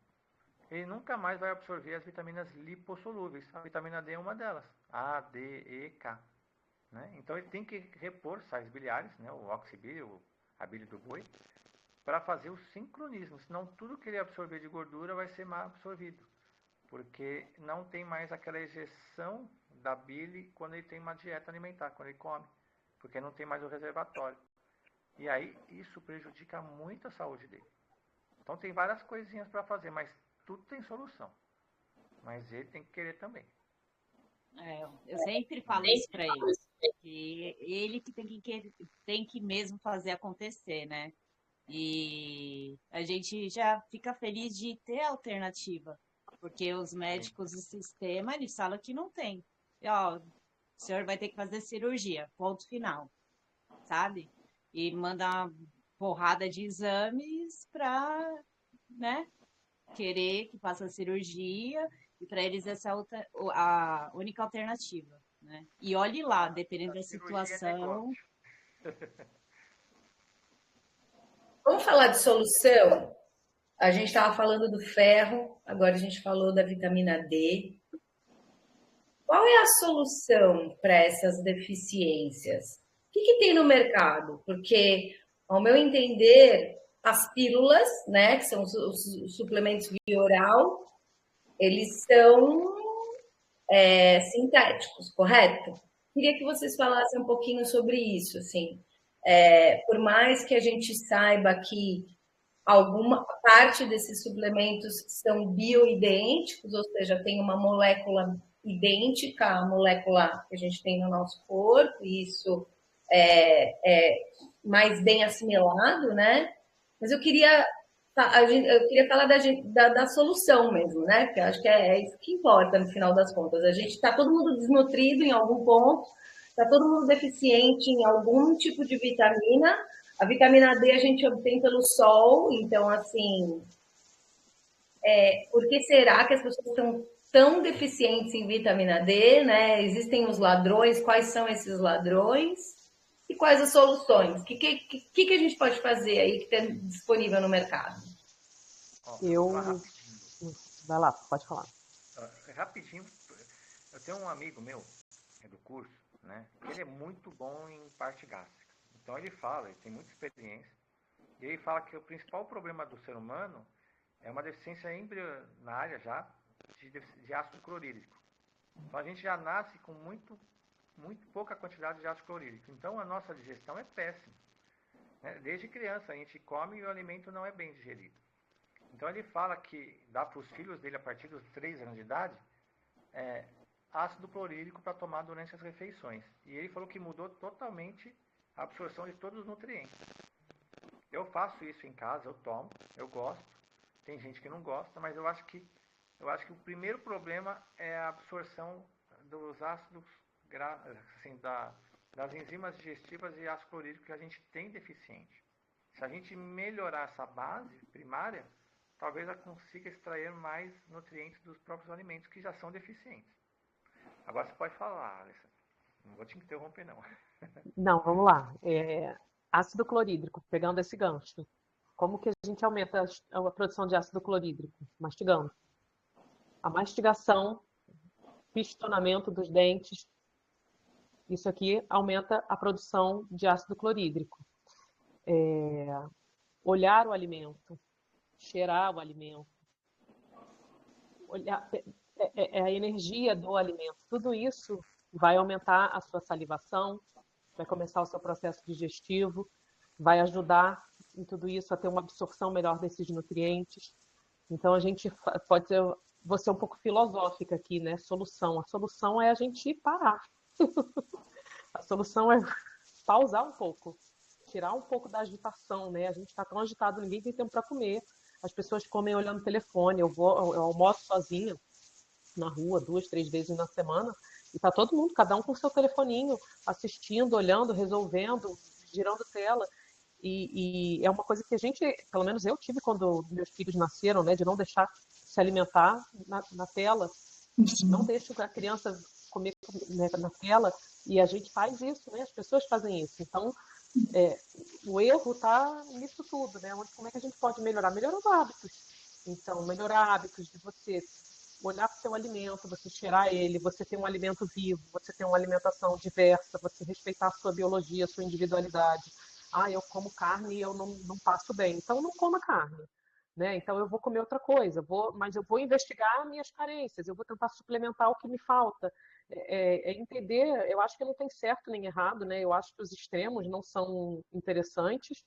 ele nunca mais vai absorver as vitaminas lipossolúveis. A vitamina D é uma delas. A, D, E, K. Né? Então ele tem que repor sais biliares, né? O oxibílio, a bile do boi, para fazer o sincronismo. Senão tudo que ele absorver de gordura vai ser mal absorvido. Porque não tem mais aquela ejeção da bile quando ele tem uma dieta alimentar, quando ele come. Porque não tem mais o reservatório. E aí isso prejudica muito a saúde dele. Então tem várias coisinhas para fazer, mas tudo tem solução, mas ele tem que querer também. Eu sempre falo isso para ele, que ele que tem que mesmo fazer acontecer, né? E a gente já fica feliz de ter alternativa, porque os médicos do sistema, eles falam que não tem. E, o senhor vai ter que fazer cirurgia, ponto final, sabe? E manda uma porrada de exames para, né? Querer que faça a cirurgia, e para eles essa é a única alternativa, né? E olhe lá, dependendo da situação. Vamos falar de solução? A gente estava falando do ferro, agora a gente falou da vitamina D. Qual é a solução para essas deficiências? O que tem no mercado? Porque, ao meu entender, as pílulas, né, que são os suplementos via oral, eles são sintéticos, correto? Queria que vocês falassem um pouquinho sobre isso, assim. Por mais que a gente saiba que alguma parte desses suplementos são bioidênticos, ou seja, tem uma molécula idêntica à molécula que a gente tem no nosso corpo, e isso mais bem assimilado, né? Mas eu queria falar da solução mesmo, né? Porque eu acho que é isso que importa no final das contas. A gente está todo mundo desnutrido em algum ponto, está todo mundo deficiente em algum tipo de vitamina. A vitamina D a gente obtém pelo sol, então, assim, por que será que as pessoas estão tão deficientes em vitamina D, né? Existem os ladrões, quais são esses ladrões? E quais as soluções? O que a gente pode fazer aí que tem disponível no mercado? Ó, eu vou falar Eu. rapidinho. Vai lá, pode falar. Rapidinho, eu tenho um amigo meu, do curso, né? Ele é muito bom em parte gástrica. Então ele fala, ele tem muita experiência, e ele fala que o principal problema do ser humano é uma deficiência embrionária já de ácido clorídrico. Então a gente já nasce com muito pouca quantidade de ácido clorídrico. Então a nossa digestão é péssima, né? Desde criança a gente come e o alimento não é bem digerido. Então ele fala que dá para os filhos dele a partir dos 3 anos de idade ácido clorídrico para tomar durante as refeições. E ele falou que mudou totalmente a absorção de todos os nutrientes. Eu faço isso em casa, eu tomo, eu gosto. Tem gente que não gosta, mas eu acho que o primeiro problema é a absorção dos ácidos, assim, das enzimas digestivas e ácido clorídrico que a gente tem deficiente. Se a gente melhorar essa base primária, talvez ela consiga extrair mais nutrientes dos próprios alimentos que já são deficientes. Agora você pode falar, Alessandra. Não vou te interromper, não. Não, vamos lá. Ácido clorídrico, pegando esse gancho. Como que a gente aumenta a produção de ácido clorídrico? Mastigando. A mastigação, pistonamento dos dentes, isso aqui aumenta a produção de ácido clorídrico. Olhar o alimento, cheirar o alimento, olhar, a energia do alimento, tudo isso vai aumentar a sua salivação, vai começar o seu processo digestivo, vai ajudar em tudo isso a ter uma absorção melhor desses nutrientes. Então a gente pode ser, vou ser um pouco filosófica aqui, né? A solução é a gente parar. A solução é pausar um pouco, tirar um pouco da agitação, né? A gente está tão agitado, ninguém tem tempo para comer. As pessoas comem olhando o telefone. Eu almoço sozinha na rua 2, 3 vezes na semana e tá todo mundo, cada um com seu telefoninho, assistindo, olhando, resolvendo, girando tela. E é uma coisa que a gente, pelo menos eu tive quando meus filhos nasceram, né? De não deixar se alimentar na tela. Não deixo a criança comer, né, na tela, e a gente faz isso, né? As pessoas fazem isso. Então, o erro está nisso tudo, né? Como é que a gente pode melhorar? Melhorando hábitos. Então, melhorar hábitos de você olhar para o seu alimento, você cheirar ele, você ter um alimento vivo, você ter uma alimentação diversa, você respeitar a sua biologia, a sua individualidade. Eu como carne e eu não passo bem. Então, não coma carne. Né? Então, eu vou comer outra coisa, mas eu vou investigar minhas carências, eu vou tentar suplementar o que me falta. Entender, eu acho que não tem certo nem errado, né? Eu acho que os extremos não são interessantes.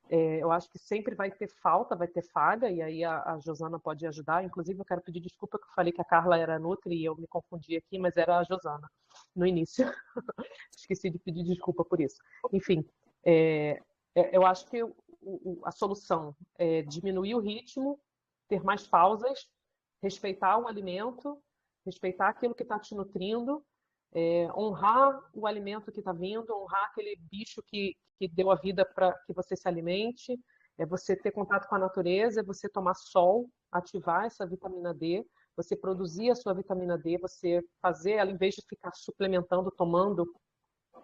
Eu acho que sempre vai ter falta, vai ter falha, e aí a Josana pode ajudar. Inclusive, eu quero pedir desculpa que eu falei que a Carla era nutri e eu me confundi aqui, mas era a Josana no início. Esqueci de pedir desculpa por isso. Enfim, eu acho que a solução é diminuir o ritmo, ter mais pausas, respeitar o alimento, respeitar aquilo que está te nutrindo, honrar o alimento que está vindo, honrar aquele bicho que deu a vida para que você se alimente, você ter contato com a natureza, você tomar sol, ativar essa vitamina D, você produzir a sua vitamina D, você fazer ela, em vez de ficar suplementando, tomando,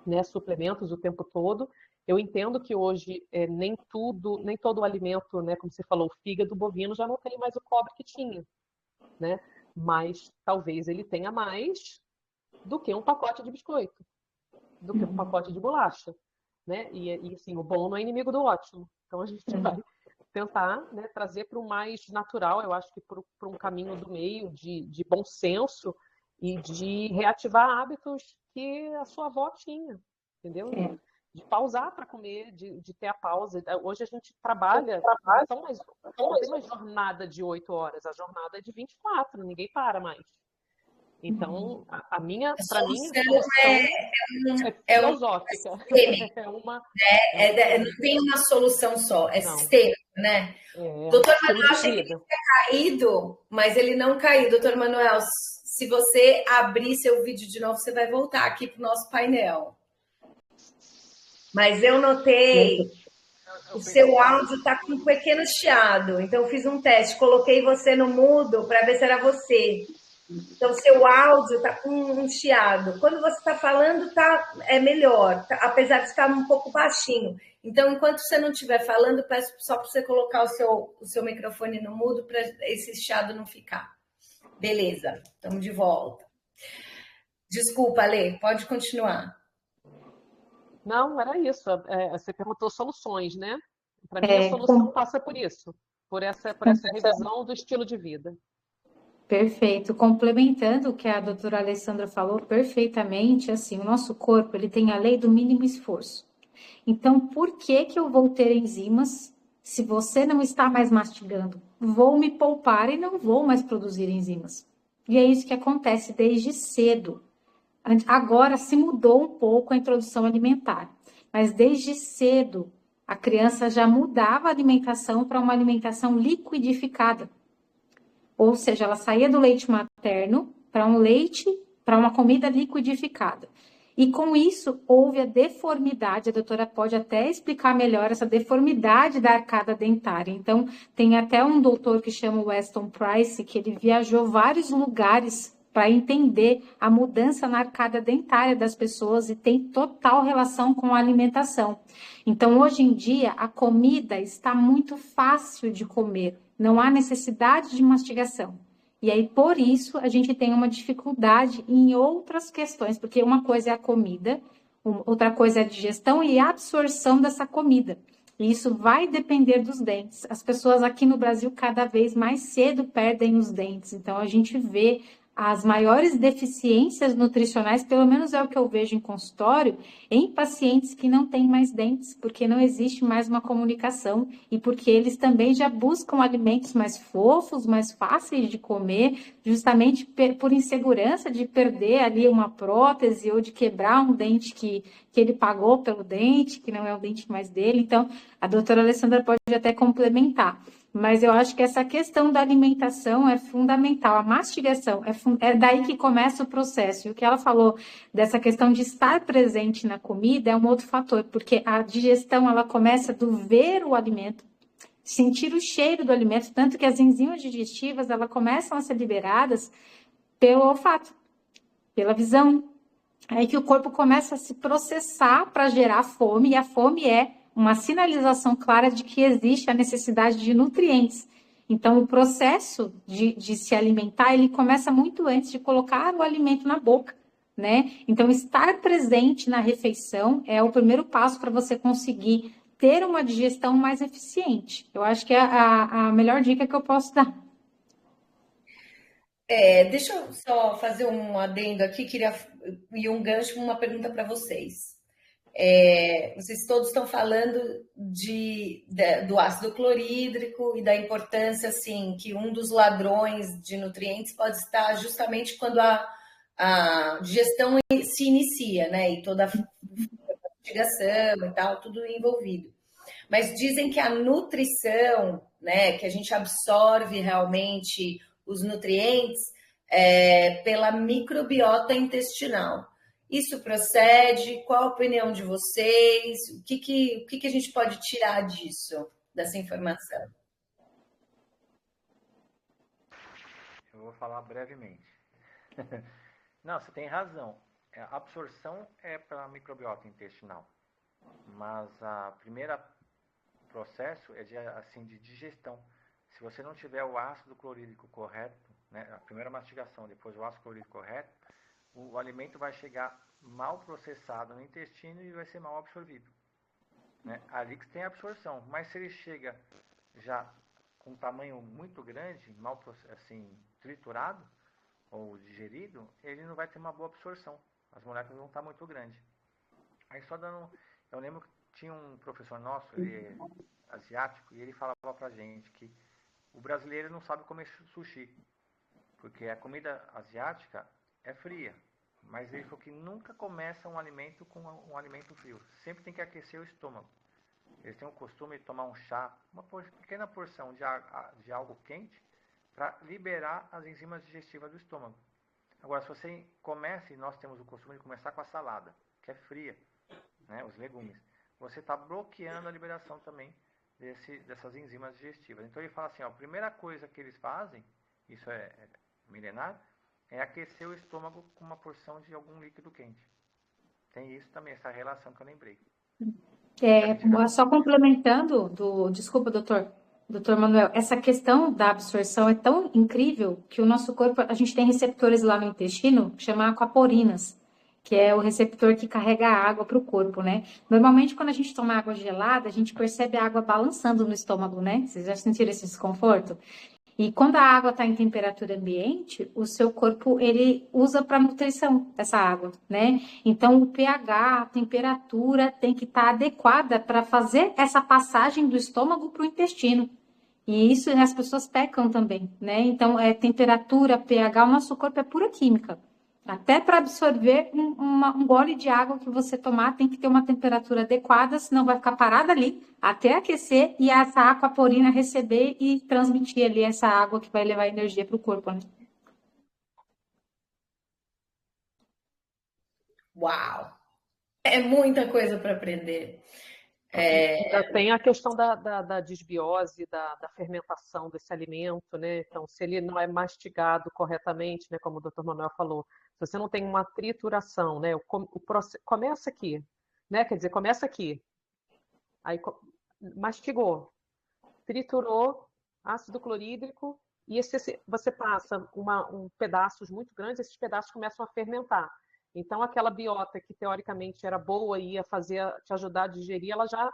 né, suplementos o tempo todo. Eu entendo que hoje nem todo o alimento, né, como você falou, o fígado bovino já não tem mais o cobre que tinha, né? Mas talvez ele tenha mais do que um pacote de biscoito, do que um pacote de bolacha, né? E assim, o bom não é inimigo do ótimo. Então a gente vai tentar, né, trazer para o mais natural, eu acho que para um caminho do meio, de bom senso e de reativar hábitos que a sua avó tinha, entendeu? De pausar para comer, de ter a pausa. Hoje a gente trabalha, não tem mais jornada de 8 horas, a jornada é de 24, ninguém para mais. Então, a minha, A para mim, a solução solução é é um filosófica. sistêmico, É uma, não tem uma solução só, é não, sistêmico, né? Doutor estilo Manuel, de achei que ele vida. tinha caído, mas ele não caiu. Doutor Manuel, se você abrir seu vídeo de novo, você vai voltar aqui para o nosso painel. Mas eu notei, o seu áudio está com um pequeno chiado, então eu fiz um teste, coloquei você no mudo para ver se era você. Então, seu áudio está com um chiado. Quando você está falando, é melhor, apesar de estar um pouco baixinho. Então, enquanto você não estiver falando, peço só para você colocar o seu microfone no mudo para esse chiado não ficar. Beleza, estamos de volta. Desculpa, Lê, pode continuar. Não, era isso. Você perguntou soluções, né? Para mim, a solução passa por isso, por essa revisão do estilo de vida. Perfeito. Complementando o que a doutora Alessandra falou perfeitamente, assim, o nosso corpo, ele tem a lei do mínimo esforço. Então, por que que eu vou ter enzimas se você não está mais mastigando? Vou me poupar e não vou mais produzir enzimas. E é isso que acontece desde cedo. Agora se mudou um pouco a introdução alimentar, mas desde cedo a criança já mudava a alimentação para uma alimentação liquidificada. Ou seja, ela saía do leite materno para um leite, para uma comida liquidificada. E com isso houve a deformidade, a doutora pode até explicar melhor essa deformidade da arcada dentária. Então, tem até um doutor que chama Weston Price, que ele viajou vários lugares para entender a mudança na arcada dentária das pessoas e tem total relação com a alimentação. Então, hoje em dia, a comida está muito fácil de comer, não há necessidade de mastigação. E aí, por isso, a gente tem uma dificuldade em outras questões, porque uma coisa é a comida, outra coisa é a digestão e a absorção dessa comida. E isso vai depender dos dentes. As pessoas aqui no Brasil cada vez mais cedo perdem os dentes. Então, a gente vê as maiores deficiências nutricionais, pelo menos é o que eu vejo em consultório, em pacientes que não têm mais dentes, porque não existe mais uma comunicação e porque eles também já buscam alimentos mais fofos, mais fáceis de comer, justamente por insegurança de perder ali uma prótese ou de quebrar um dente que ele pagou pelo dente, que não é o dente mais dele. Então, a doutora Alessandra pode até complementar. Mas eu acho que essa questão da alimentação é fundamental, a mastigação, é daí que começa o processo. E o que ela falou dessa questão de estar presente na comida é um outro fator, porque a digestão, ela começa do ver o alimento, sentir o cheiro do alimento, tanto que as enzimas digestivas, elas começam a ser liberadas pelo olfato, pela visão. Aí que o corpo começa a se processar para gerar fome, e a fome é uma sinalização clara de que existe a necessidade de nutrientes. Então, o processo de se alimentar, ele começa muito antes de colocar o alimento na boca, né? Então, estar presente na refeição é o primeiro passo para você conseguir ter uma digestão mais eficiente. Eu acho que é a melhor dica que eu posso dar. Deixa eu só fazer um adendo aqui, e um gancho, uma pergunta para vocês. Vocês todos estão falando do ácido clorídrico e da importância, assim, que um dos ladrões de nutrientes pode estar justamente quando a digestão se inicia, né? E toda a mastigação e tal, tudo envolvido. Mas dizem que a nutrição, né, que a gente absorve realmente os nutrientes pela microbiota intestinal. Isso procede? Qual a opinião de vocês? O que a gente pode tirar disso, dessa informação? Eu vou falar brevemente. Não, você tem razão. A absorção é pela microbiota intestinal, mas a primeira processo é de digestão. Se você não tiver o ácido clorídrico correto, né, a primeira mastigação, depois o ácido clorídrico correto, o alimento vai chegar mal processado no intestino e vai ser mal absorvido, né? Ali que tem a absorção, mas se ele chega já com um tamanho muito grande, mal assim, triturado ou digerido, ele não vai ter uma boa absorção. As moléculas vão estar muito grandes. Aí só dando... Eu lembro que tinha um professor nosso, ele é asiático, e ele falava pra gente que o brasileiro não sabe comer sushi, porque a comida asiática é fria. Mas ele falou que nunca começa um alimento com um alimento frio. Sempre tem que aquecer o estômago. Eles têm o costume de tomar um chá, uma pequena porção de algo quente, para liberar as enzimas digestivas do estômago. Agora, se você começa, e nós temos o costume de começar com a salada, que é fria, né, os legumes, você está bloqueando a liberação também dessas enzimas digestivas. Então ele fala assim, ó, a primeira coisa que eles fazem, isso é milenar, é aquecer o estômago com uma porção de algum líquido quente. Tem isso também, essa relação que eu lembrei. Só complementando, desculpa, doutor Manuel, essa questão da absorção é tão incrível que o nosso corpo, a gente tem receptores lá no intestino, que chama aquaporinas, que é o receptor que carrega a água para o corpo, né? Normalmente, quando a gente toma água gelada, a gente percebe a água balançando no estômago, né? Vocês já sentiram esse desconforto? E quando a água está em temperatura ambiente, o seu corpo ele usa para nutrição essa água, né? Então o pH, a temperatura tem que estar adequada para fazer essa passagem do estômago para o intestino. E isso as pessoas pecam também, né? Então temperatura, pH, o nosso corpo é pura química. Até para absorver um gole de água que você tomar, tem que ter uma temperatura adequada, senão vai ficar parada ali até aquecer e essa aquaporina receber e transmitir ali essa água que vai levar energia para o corpo, né? Uau! É muita coisa para aprender. Ainda tem a questão da desbiose, da fermentação desse alimento, né? Então, se ele não é mastigado corretamente, né, como o Dr. Manuel falou, se você não tem uma trituração, né, começa aqui, né? Quer dizer, começa aqui, aí mastigou, triturou, ácido clorídrico, e você passa pedaços muito grandes, esses pedaços começam a fermentar. Então, aquela biota que teoricamente era boa e ia te ajudar a digerir, ela já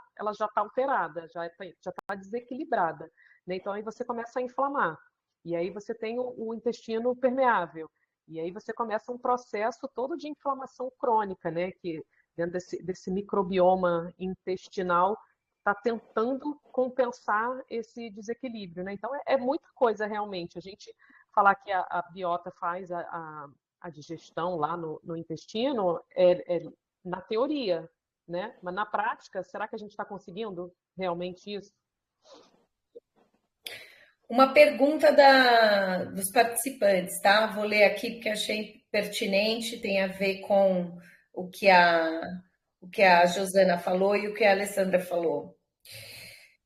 está alterada, já está desequilibrada, né? Então, aí você começa a inflamar. E aí você tem o intestino permeável. E aí você começa um processo todo de inflamação crônica, né? Que dentro desse microbioma intestinal está tentando compensar esse desequilíbrio, né? Então, é muita coisa realmente. A gente falar que a biota faz a digestão lá no intestino é na teoria, né? Mas na prática, será que a gente está conseguindo realmente isso? Uma pergunta dos participantes, tá? Vou ler aqui porque achei pertinente, tem a ver com o que a Josana falou e o que a Alessandra falou.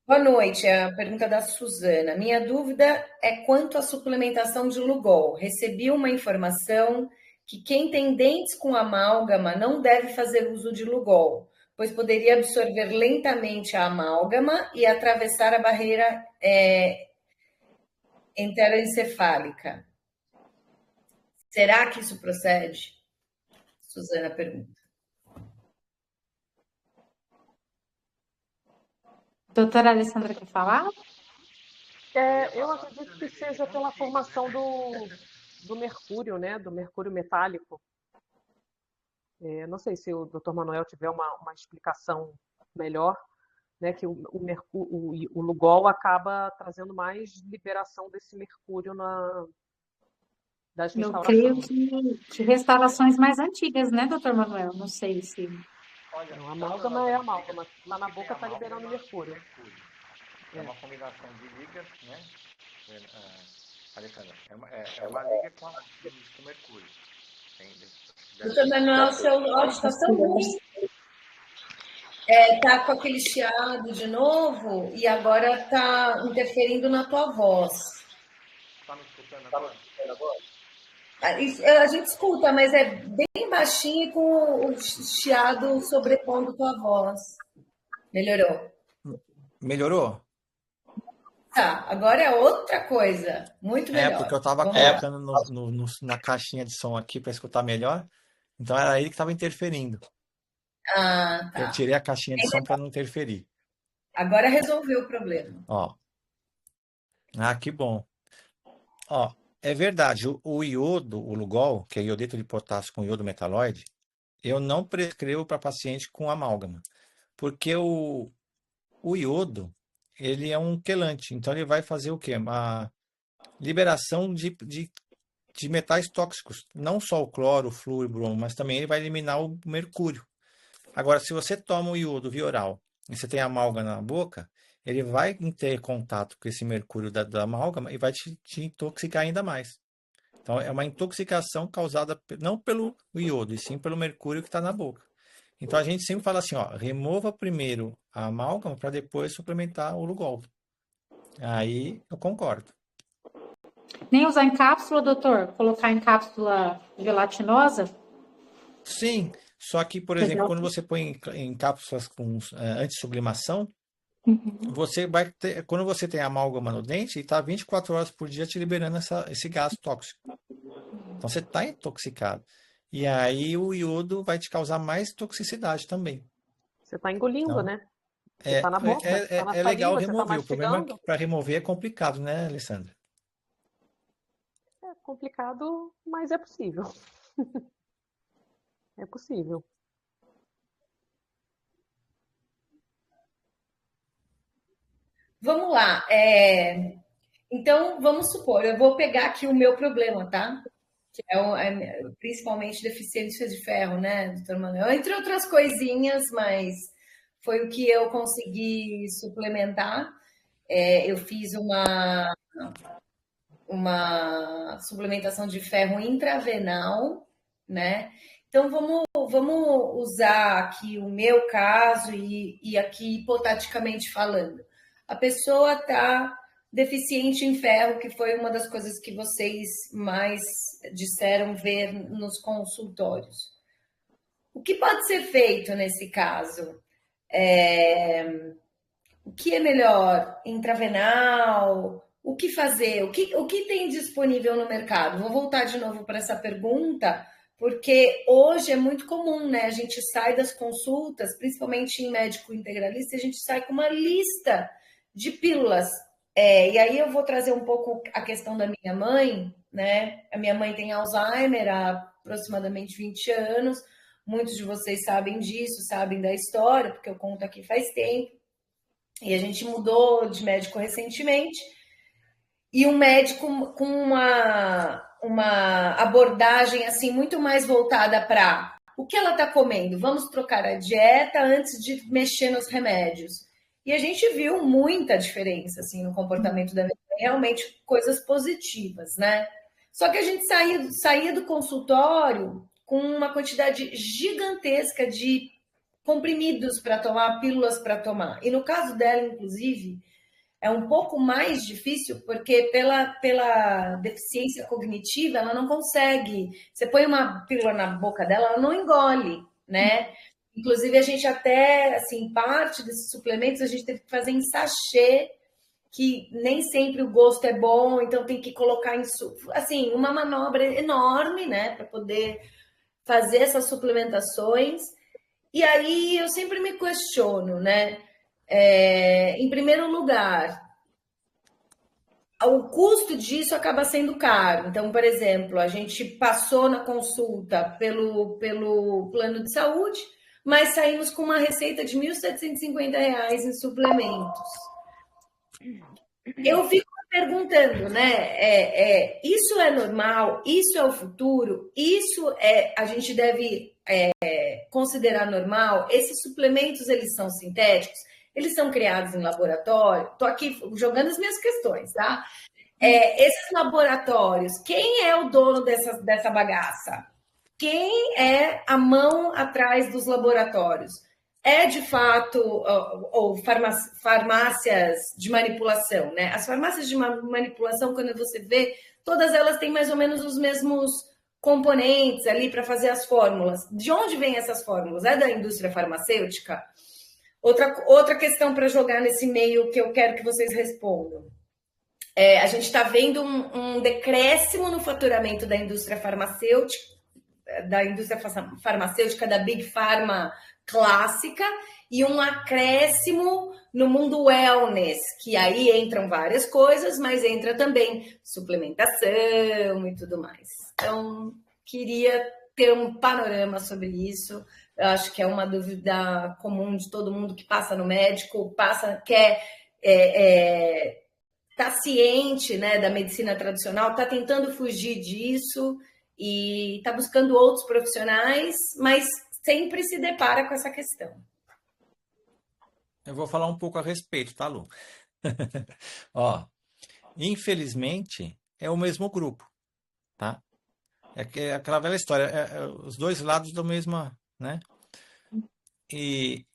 Boa noite, é a pergunta da Suzana. Minha dúvida é quanto à suplementação de Lugol. Recebi uma informação que quem tem dentes com amálgama não deve fazer uso de Lugol, pois poderia absorver lentamente a amálgama e atravessar a barreira enteroencefálica. Será que isso procede? Suzana pergunta. Doutora Alessandra quer falar? Eu acredito que seja pela formação do mercúrio, né? Do mercúrio metálico. Não sei se o Dr. Manuel tiver uma explicação melhor, né? Que o Lugol acaba trazendo mais liberação desse mercúrio das restaurações. Eu creio que restaurações mais antigas, né, doutor Manuel? Não sei se... Olha, A amálgama é amálgama. Lá na boca está liberando mercúrio. É uma combinação de ligas, né? Alessandra, é uma liga com o mercúrio. Doutor Manuel, seu áudio está tão ruim. Tá com aquele chiado de novo e agora está interferindo na tua voz. Está me escutando agora? A gente escuta, mas é bem baixinho e com o chiado sobrepondo tua voz. Melhorou? Melhorou? Tá, agora é outra coisa. Muito melhor. Porque eu estava colocando na caixinha de som aqui para escutar melhor. Então era ele que estava interferindo. Ah, tá. Eu tirei a caixinha de som para não interferir. Agora resolveu o problema. Ó. Ah, que bom. Ó, é verdade. O iodo, o Lugol, que é iodeto de potássio com iodo metalóide, eu não prescrevo para paciente com amálgama. Porque o iodo, ele é um quelante. Então ele vai fazer o quê? Uma liberação de de metais tóxicos, não só o cloro, o flúor, o bromo, mas também ele vai eliminar o mercúrio. Agora, se você toma o iodo via oral e você tem amálgama na boca, ele vai ter contato com esse mercúrio da amálgama e vai te intoxicar ainda mais. Então, é uma intoxicação causada não pelo iodo, e sim pelo mercúrio que está na boca. Então, a gente sempre fala assim, ó, remova primeiro a amálgama para depois suplementar o Lugol. Aí, eu concordo. Nem usar em cápsula, doutor? Colocar em cápsula gelatinosa? Sim, só que, por exemplo, quando você põe em cápsulas com antissublimação, você vai ter, quando você tem amálgama no dente, está 24 horas por dia te liberando esse gás tóxico. Então você está intoxicado. E aí o iodo vai te causar mais toxicidade também. Você está engolindo, Então, né? Você está na boca, está na é legal saliva, você está remover. O problema é que mastigando. para remover é complicado, né, Alessandra? É complicado, mas é possível. É possível. Vamos lá. Então, vamos supor, eu vou pegar aqui o meu problema, tá? Que é principalmente deficiência de ferro, né, doutor Manuel? Entre outras coisinhas, mas foi o que eu consegui suplementar. Eu fiz uma suplementação de ferro intravenal, né? Então, vamos usar aqui o meu caso e aqui hipoteticamente falando. A pessoa está deficiente em ferro, que foi uma das coisas que vocês mais disseram ver nos consultórios. O que pode ser feito nesse caso? O que é melhor? Intravenal? O que fazer? O que tem disponível no mercado? Vou voltar de novo para essa pergunta, porque hoje é muito comum, né? A gente sai das consultas, principalmente em médico integralista, a gente sai com uma lista de pílulas. E aí eu vou trazer um pouco a questão da minha mãe, né? A minha mãe tem Alzheimer há aproximadamente 20 anos. Muitos de vocês sabem disso, sabem da história, porque eu conto aqui faz tempo. E a gente mudou de médico recentemente. E um médico com uma abordagem assim muito mais voltada para o que ela está comendo. Vamos trocar a dieta antes de mexer nos remédios. E a gente viu muita diferença assim no comportamento da minha mãe, realmente coisas positivas, né? Só que a gente saía do consultório com uma quantidade gigantesca de comprimidos para tomar, pílulas para tomar. E no caso dela, inclusive, é um pouco mais difícil, porque pela deficiência cognitiva, ela não consegue. Você põe uma pílula na boca dela, ela não engole, né? Inclusive, a gente até, assim, parte desses suplementos, a gente teve que fazer em sachê, que nem sempre o gosto é bom, então tem que colocar em... Assim, uma manobra enorme, né? Para poder fazer essas suplementações. E aí eu sempre me questiono, né? Em primeiro lugar, o custo disso acaba sendo caro. Então, por exemplo, a gente passou na consulta pelo plano de saúde, mas saímos com uma receita de R$ 1.750 em suplementos. Eu fico perguntando, né? Isso é normal? Isso é o futuro? A gente deve considerar normal? Esses suplementos, eles são sintéticos? Eles são criados em laboratório? Estou aqui jogando as minhas questões, tá? Esses laboratórios, quem é o dono dessa bagaça? Quem é a mão atrás dos laboratórios? É de fato ou farmácias de manipulação, né? As farmácias de manipulação, quando você vê, todas elas têm mais ou menos os mesmos componentes ali para fazer as fórmulas. De onde vêm essas fórmulas? É da indústria farmacêutica? Outra questão para jogar nesse meio que eu quero que vocês respondam. A gente está vendo um decréscimo no faturamento da indústria farmacêutica, da Big Pharma clássica, e um acréscimo no mundo wellness, que aí entram várias coisas, mas entra também suplementação e tudo mais. Então, queria ter um panorama sobre isso. Eu acho que é uma dúvida comum de todo mundo que passa no médico, quer tá ciente, né, da medicina tradicional, está tentando fugir disso e está buscando outros profissionais, mas sempre se depara com essa questão. Eu vou falar um pouco a respeito, tá, Lu? Ó, infelizmente, é o mesmo grupo, tá? É aquela velha história, os dois lados da mesma, né? E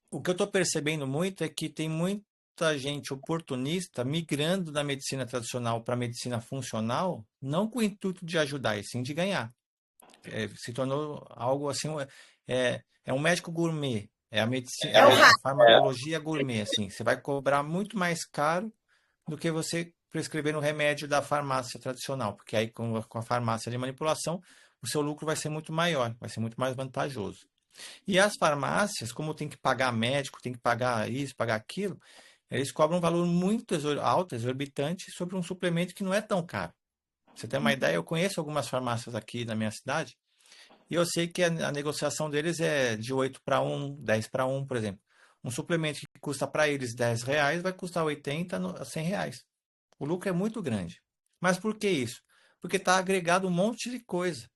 o que eu estou percebendo muito é que tem muita gente oportunista migrando da medicina tradicional para a medicina funcional, não com o intuito de ajudar, e sim de ganhar. Se tornou algo assim, é um médico gourmet, é a medicina, É o a rato. farmacologia gourmet, assim. Você vai cobrar muito mais caro do que você prescrever no remédio da farmácia tradicional, porque aí com a farmácia de manipulação, o seu lucro vai ser muito maior, vai ser muito mais vantajoso. E as farmácias, como tem que pagar médico, tem que pagar isso, pagar aquilo, eles cobram um valor muito alto, exorbitante, sobre um suplemento que não é tão caro. Pra você ter uma ideia, eu conheço algumas farmácias aqui na minha cidade, e eu sei que a negociação deles é de 8 para 1, 10 para 1, por exemplo. Um suplemento que custa para eles R$ 10 vai custar 80 a R$ 100. O lucro é muito grande. Mas por que isso? Porque está agregado um monte de coisa.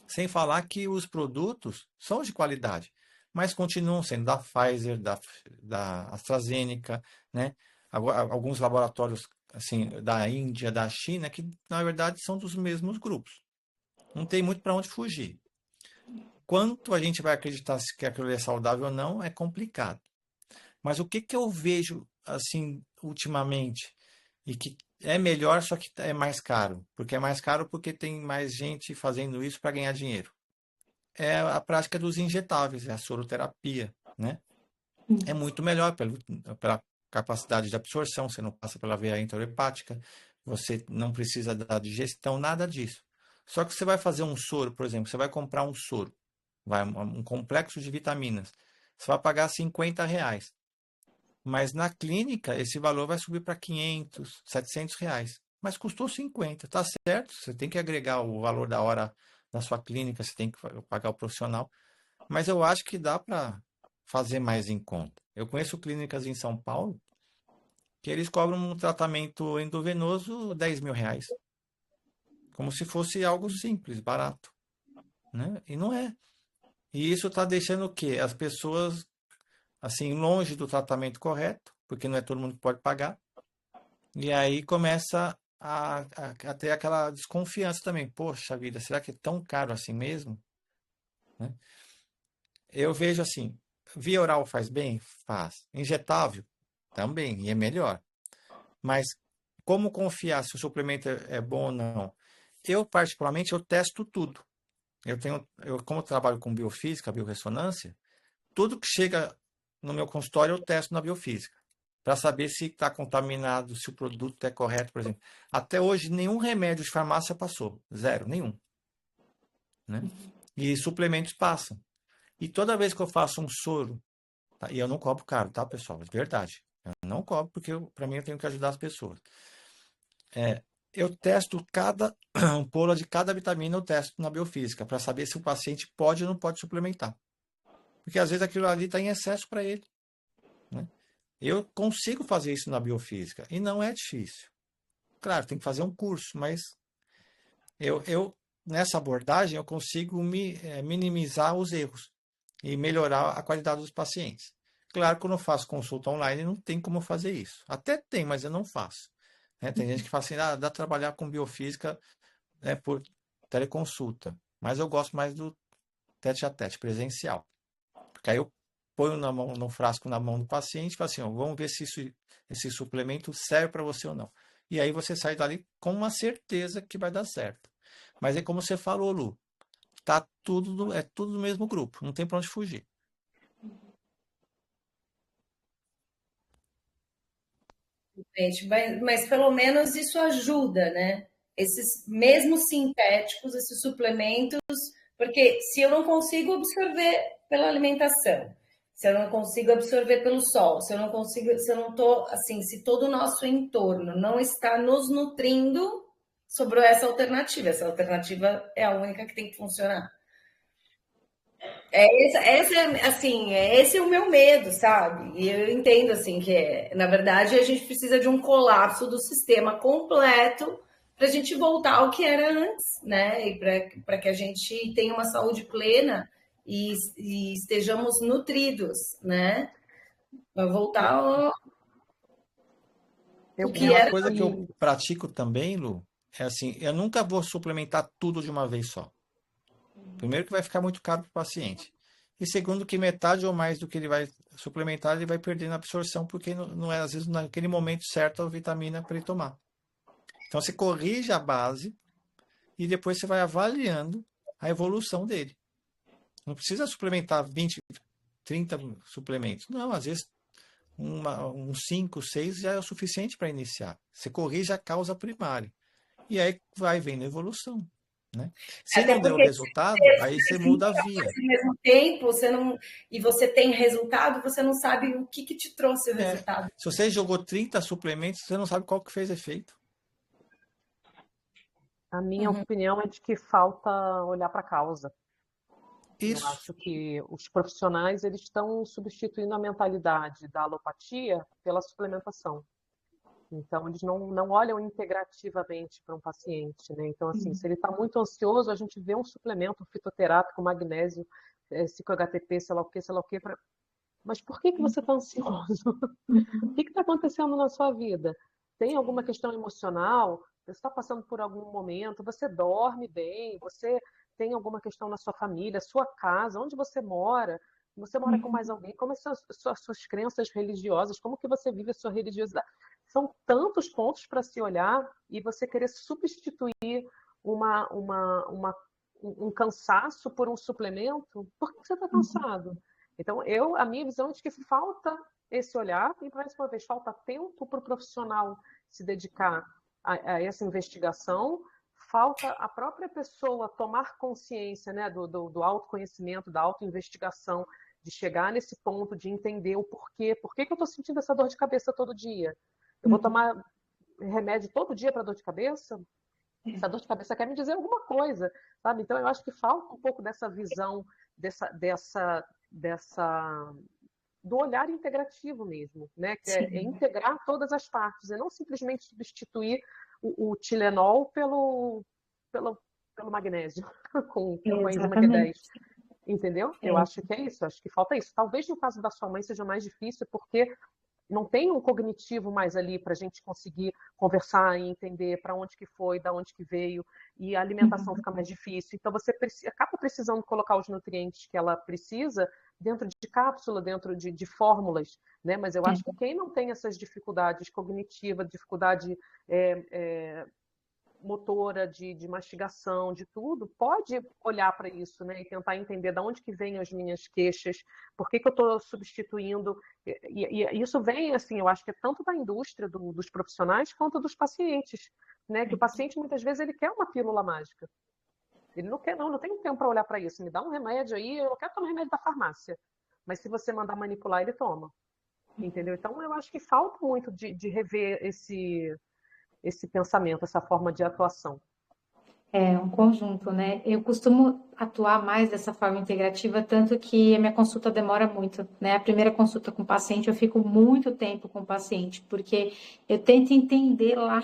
Sem falar que os produtos são de qualidade, mas continuam sendo da Pfizer, da AstraZeneca, né? Alguns laboratórios assim, da Índia, da China, que na verdade são dos mesmos grupos. Não tem muito para onde fugir. Quanto a gente vai acreditar se aquilo é saudável ou não, é complicado. Mas o que eu vejo assim ultimamente e que é melhor, só que é mais caro. Porque é mais caro porque tem mais gente fazendo isso para ganhar dinheiro. É a prática dos injetáveis, é a soroterapia, né? É muito melhor pela capacidade de absorção, você não passa pela veia enterohepática, você não precisa da digestão, nada disso. Só que você vai fazer um soro, por exemplo, você vai comprar um soro, um complexo de vitaminas, você vai pagar R$ 50. Mas na clínica, esse valor vai subir para R$ 500, R$ 700. Mas custou 50, tá certo? Você tem que agregar o valor da hora da sua clínica, você tem que pagar o profissional. Mas eu acho que dá para fazer mais em conta. Eu conheço clínicas em São Paulo que eles cobram um tratamento endovenoso R$ 10.000. Como se fosse algo simples, barato, né? E não é. E isso está deixando o quê? As pessoas, assim, longe do tratamento correto, porque não é todo mundo que pode pagar. E aí começa a ter aquela desconfiança também. Poxa vida, será que é tão caro assim mesmo? Né? Eu vejo assim, via oral faz bem? Faz. Injetável? Também, e é melhor. Mas como confiar se o suplemento é bom ou não? Eu, particularmente, eu testo tudo. Como eu trabalho com biofísica, biorressonância, tudo que chega no meu consultório eu testo na biofísica, para saber se está contaminado, se o produto é correto, por exemplo. Até hoje, nenhum remédio de farmácia passou. Zero, nenhum. Né? E suplementos passam. E toda vez que eu faço um soro, tá? E eu não cobro caro, tá, pessoal? É verdade. Eu não cobro porque, para mim, eu tenho que ajudar as pessoas. Eu testo cada ampola de cada vitamina, eu testo na biofísica, para saber se o paciente pode ou não pode suplementar. Porque às vezes aquilo ali está em excesso para ele. Né? Eu consigo fazer isso na biofísica e não é difícil. Claro, tem que fazer um curso, mas nessa abordagem eu consigo minimizar os erros e melhorar a qualidade dos pacientes. Claro que quando eu faço consulta online não tem como fazer isso. Até tem, mas eu não faço. Né? Tem gente que fala assim, dá para trabalhar com biofísica, né, por teleconsulta. Mas eu gosto mais do tete-a-tete, presencial. Porque aí eu ponho no frasco na mão do paciente e falo assim, ó, vamos ver se esse suplemento serve para você ou não. E aí você sai dali com uma certeza que vai dar certo. Mas é como você falou, Lu, é tudo do mesmo grupo, não tem para onde fugir. Gente, mas pelo menos isso ajuda, né? Esses mesmos sintéticos, esses suplementos, porque se eu não consigo absorver pela alimentação, se eu não consigo absorver pelo sol, se eu não tô assim, se todo o nosso entorno não está nos nutrindo, sobrou essa alternativa. Essa alternativa é a única que tem que funcionar. Esse é o meu medo, sabe? E eu entendo assim que, na verdade, a gente precisa de um colapso do sistema completo para a gente voltar ao que era antes, né? E para que a gente tenha uma saúde plena e estejamos nutridos, né? Para voltar ao que Uma era. coisa que eu pratico também, Lu, é assim, eu nunca vou suplementar tudo de uma vez só. Primeiro que vai ficar muito caro para o paciente. E segundo que metade ou mais do que ele vai suplementar, ele vai perdendo a absorção, porque não é, às vezes, naquele momento certo a vitamina para ele tomar. Então, você corrige a base e depois você vai avaliando a evolução dele. Não precisa suplementar 20, 30 suplementos. Não, às vezes uns 5, 6 já é o suficiente para iniciar. Você corrige a causa primária. E aí vai vendo a evolução. Né? Se Até não deu porque resultado, aí você muda a via. Ao mesmo tempo, você tem resultado, você não sabe o que te trouxe o resultado. Se você jogou 30 suplementos, você não sabe qual que fez efeito. A minha opinião é de que falta olhar para a causa. Isso. Eu acho que os profissionais eles estão substituindo a mentalidade da alopatia pela suplementação. Então, eles não olham integrativamente para um paciente, né? Então, assim, se ele está muito ansioso, a gente vê um suplemento fitoterápico, magnésio, 5-HTP, sei lá o quê. Mas por que você está ansioso? O que está acontecendo na sua vida? Tem alguma questão emocional? Você está passando por algum momento? Você dorme bem? Você tem alguma questão na sua família, sua casa, onde você mora? Você mora com mais alguém? Como são as suas crenças religiosas? Como que você vive a sua religiosidade? São tantos pontos para se olhar e você querer substituir um cansaço por um suplemento. Por que você está cansado? Então, a minha visão é de que falta esse olhar e, mais uma vez, falta tempo para o profissional se dedicar a essa investigação, falta a própria pessoa tomar consciência, né, do autoconhecimento, da autoinvestigação, de chegar nesse ponto de entender o porquê. Por que eu estou sentindo essa dor de cabeça todo dia? Eu vou tomar remédio todo dia para dor de cabeça? Essa dor de cabeça quer me dizer alguma coisa, sabe? Então, eu acho que falta um pouco dessa visão, do olhar integrativo mesmo, né? Que é integrar todas as partes, e não simplesmente substituir o Tilenol pelo magnésio, com a enzima Q10. Entendeu? Eu acho que é isso, acho que falta isso. Talvez no caso da sua mãe seja mais difícil, porque não tem um cognitivo mais ali para a gente conseguir conversar e entender para onde que foi, da onde que veio, e a alimentação fica mais difícil. Então, você acaba precisando colocar os nutrientes que ela precisa dentro de cápsula, dentro de fórmulas, né? Mas eu acho que quem não tem essas dificuldades cognitivas, dificuldade motora, de mastigação, de tudo, pode olhar para isso, né, e tentar entender de onde que vêm as minhas queixas, por que eu estou substituindo, e isso vem, assim, eu acho que é tanto da indústria, dos profissionais, quanto dos pacientes, né, que o paciente, muitas vezes, ele quer uma pílula mágica, ele não quer, não tem tempo para olhar para isso, me dá um remédio aí, eu quero tomar remédio da farmácia, mas se você mandar manipular, ele toma, entendeu? Então, eu acho que falta muito de rever esse pensamento, essa forma de atuação. É um conjunto, né? Eu costumo atuar mais dessa forma integrativa, tanto que a minha consulta demora muito, né? A primeira consulta com o paciente, eu fico muito tempo com o paciente, porque eu tento entender lá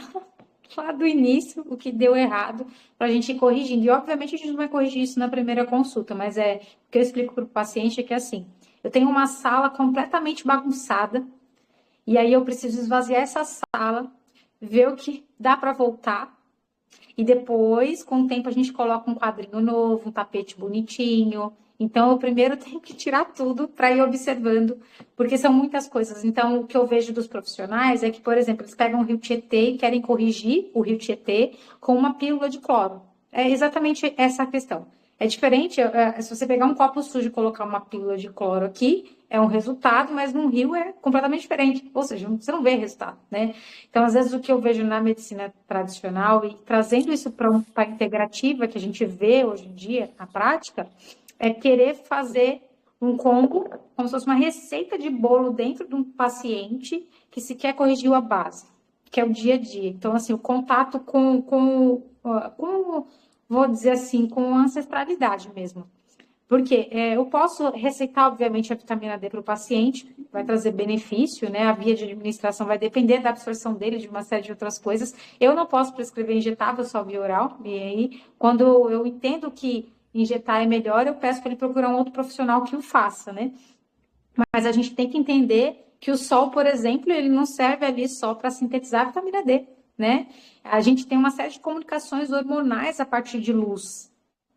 do início o que deu errado, para a gente ir corrigindo. E, obviamente, a gente não vai corrigir isso na primeira consulta, mas o que eu explico para o paciente é que, assim, eu tenho uma sala completamente bagunçada, e aí eu preciso esvaziar essa sala, ver o que dá para voltar, e depois, com o tempo, a gente coloca um quadrinho novo, um tapete bonitinho. Então, eu primeiro tenho que tirar tudo para ir observando, porque são muitas coisas. Então, o que eu vejo dos profissionais é que, por exemplo, eles pegam o rio Tietê e querem corrigir o rio Tietê com uma pílula de cloro. É exatamente essa a questão. É diferente, se você pegar um copo sujo e colocar uma pílula de cloro aqui, é um resultado, mas num rio é completamente diferente. Ou seja, você não vê resultado, né? Então, às vezes, o que eu vejo na medicina tradicional e trazendo isso para a integrativa que a gente vê hoje em dia, na prática, é querer fazer um combo, como se fosse uma receita de bolo dentro de um paciente que se quer corrigir a base, que é o dia a dia. Então, assim, o contato com vou dizer assim, com ancestralidade mesmo. Porque eu posso receitar, obviamente, a vitamina D para o paciente, vai trazer benefício, né? A via de administração vai depender da absorção dele, de uma série de outras coisas. Eu não posso prescrever injetável, só via oral. E aí, quando eu entendo que injetar é melhor, eu peço para ele procurar um outro profissional que o faça, né? Mas a gente tem que entender que o sol, por exemplo, ele não serve ali só para sintetizar a vitamina D, né? A gente tem uma série de comunicações hormonais a partir de luz,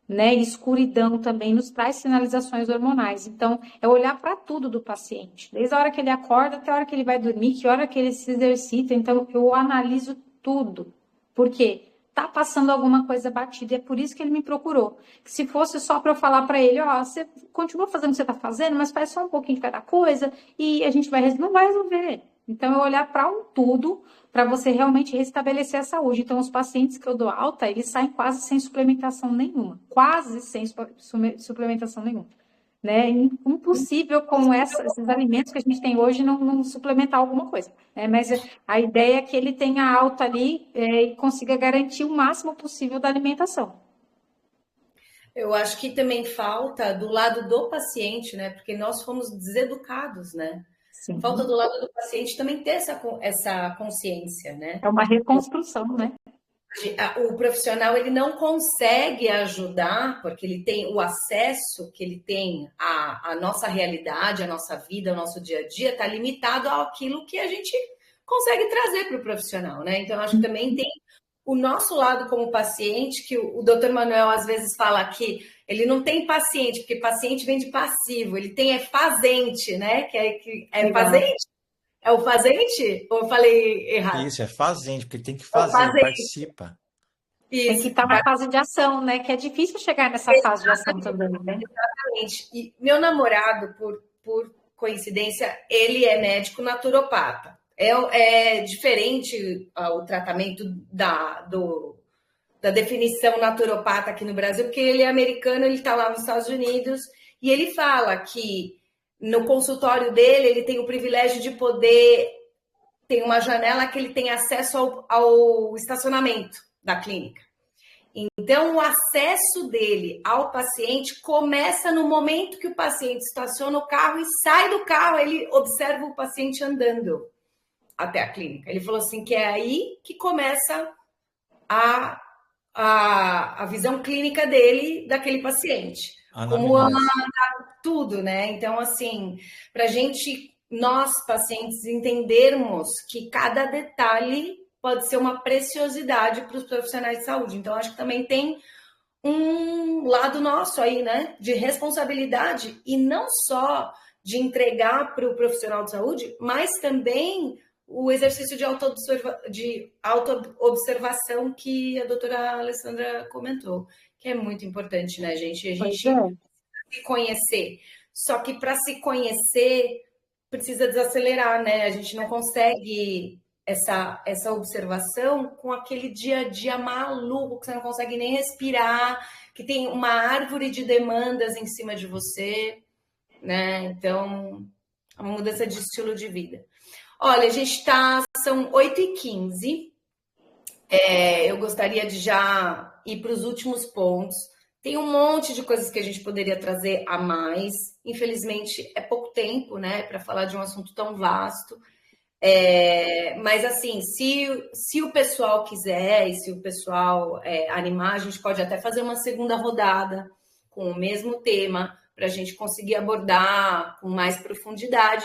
né? E escuridão também nos traz sinalizações hormonais. Então, é olhar para tudo do paciente, desde a hora que ele acorda até a hora que ele vai dormir, que hora que ele se exercita. Então, eu analiso tudo. Por quê? Tá passando alguma coisa batida, e é por isso que ele me procurou. Se fosse só para eu falar para ele, ó, você continua fazendo o que você está fazendo, mas faz só um pouquinho de cada coisa e a gente não vai resolver. Então, eu olhar para um tudo para você realmente restabelecer a saúde. Então, os pacientes que eu dou alta, eles saem quase sem suplementação nenhuma. Quase sem suplementação nenhuma. Né? Impossível com esses alimentos que a gente tem hoje não suplementar alguma coisa. Né? Mas a ideia é que ele tenha alta ali e consiga garantir o máximo possível da alimentação. Eu acho que também falta do lado do paciente, né? Porque nós fomos deseducados, né? Sim. Falta do lado do paciente também ter essa consciência, né? É uma reconstrução, né? O profissional ele não consegue ajudar porque ele tem o acesso que ele tem à nossa realidade, à nossa vida, ao nosso dia a dia, está limitado àquilo que a gente consegue trazer para o profissional, né? Então, acho que também tem o nosso lado como paciente, que o doutor Manuel às vezes fala que ele não tem paciente, porque paciente vem de passivo, ele tem fazente, né? Que é fazente? É o fazente? Ou eu falei errado? Isso, é fazente, porque ele tem que fazer, ele participa. Isso. Tem que estar na fase de ação, né? Que é difícil chegar nessa fase de ação também, né? Exatamente. E meu namorado, por coincidência, ele é médico naturopata. É diferente o tratamento da definição naturopata aqui no Brasil, porque ele é americano, ele está lá nos Estados Unidos, e ele fala que no consultório dele, ele tem o privilégio de poder... Tem uma janela que ele tem acesso ao estacionamento da clínica. Então, o acesso dele ao paciente começa no momento que o paciente estaciona o carro e sai do carro, ele observa o paciente andando até a clínica. Ele falou assim que é aí que começa a visão clínica dele, daquele paciente. Como anda tudo, né? Então, assim, para a gente, nós, pacientes, entendermos que cada detalhe pode ser uma preciosidade para os profissionais de saúde. Então, acho que também tem um lado nosso aí, né? De responsabilidade, e não só de entregar para o profissional de saúde, mas também o exercício de auto-observação que a doutora Alessandra comentou, que é muito importante, né, gente? A gente precisa se conhecer. Só que para se conhecer, precisa desacelerar, né? A gente não consegue essa observação com aquele dia a dia maluco, que você não consegue nem respirar, que tem uma árvore de demandas em cima de você, né? Então, é uma mudança de estilo de vida. Olha, a gente são 8h15. Eu gostaria de já ir para os últimos pontos. Tem um monte de coisas que a gente poderia trazer a mais. Infelizmente, é pouco tempo, né, para falar de um assunto tão vasto. Mas, assim, se o pessoal quiser e se o pessoal animar, a gente pode até fazer uma segunda rodada com o mesmo tema para a gente conseguir abordar com mais profundidade.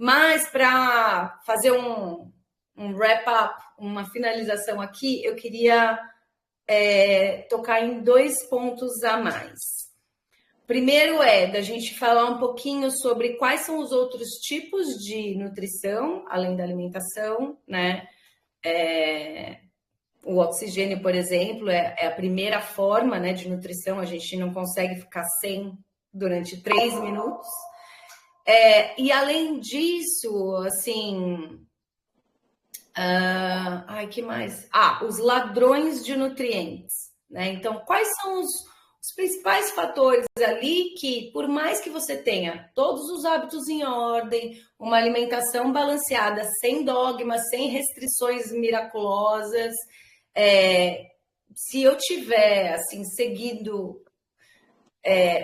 Mas, para fazer um wrap-up, uma finalização aqui, eu queria tocar em 2 pontos a mais. Primeiro da gente falar um pouquinho sobre quais são os outros tipos de nutrição, além da alimentação, né? O oxigênio, por exemplo, é a primeira forma, né, de nutrição, a gente não consegue ficar sem durante 3 minutos. E além disso, assim... que mais? Os ladrões de nutrientes, né? Então, quais são os principais fatores ali que, por mais que você tenha todos os hábitos em ordem, uma alimentação balanceada, sem dogmas, sem restrições miraculosas, se eu tiver, assim, seguindo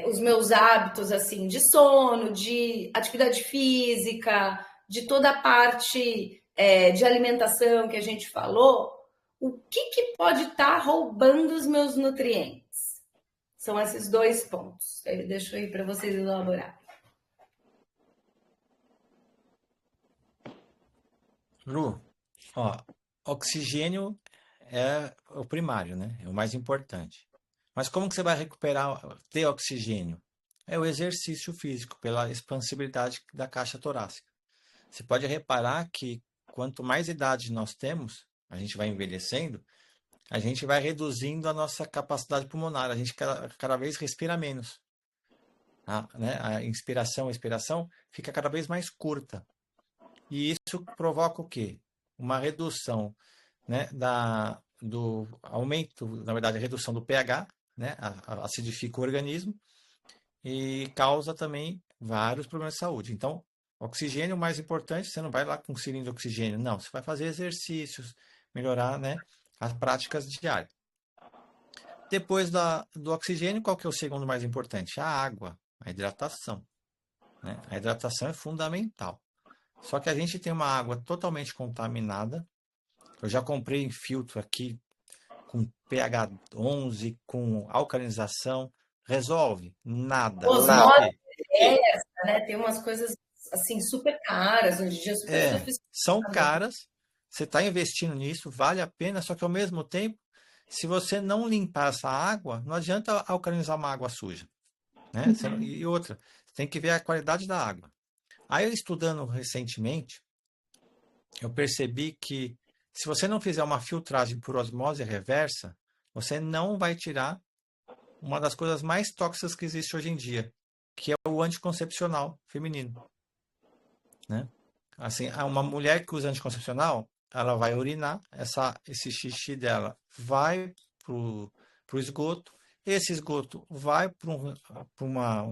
os meus hábitos assim de sono, de atividade física, de toda a parte de alimentação que a gente falou, o que pode estar roubando os meus nutrientes? São esses 2 pontos. Eu deixo aí para vocês elaborarem. Lu, ó, oxigênio é o primário, né? É o mais importante. Mas como que você vai recuperar, ter oxigênio? É o exercício físico, pela expansibilidade da caixa torácica. Você pode reparar que quanto mais idade nós temos, a gente vai envelhecendo, a gente vai reduzindo a nossa capacidade pulmonar, a gente cada vez respira menos. Né? A inspiração, a expiração fica cada vez mais curta. E isso provoca o quê? Uma redução, né, do aumento, na verdade, a redução do pH, né, acidifica o organismo e causa também vários problemas de saúde. Então, oxigênio, o mais importante, você não vai lá com um cilindro de oxigênio, não, você vai fazer exercícios, melhorar, né, as práticas diárias. Depois do oxigênio, qual que é o segundo mais importante? A água, a hidratação. Né? A hidratação é fundamental. Só que a gente tem uma água totalmente contaminada. Eu já comprei em filtro aqui com pH 11, com alcalinização. Resolve? Nada. Osmose reversa, né? Tem umas coisas assim super caras hoje em dia, super sofisticadas. São caras. Você está investindo nisso, vale a pena, só que ao mesmo tempo, se você não limpar essa água, não adianta alcalinizar uma água suja. Né? E outra, você tem que ver a qualidade da água. Aí, estudando recentemente, eu percebi que se você não fizer uma filtragem por osmose reversa, você não vai tirar uma das coisas mais tóxicas que existe hoje em dia, que é o anticoncepcional feminino. Né? Assim, uma mulher que usa anticoncepcional, ela vai urinar, esse xixi dela vai para o esgoto, esse esgoto vai para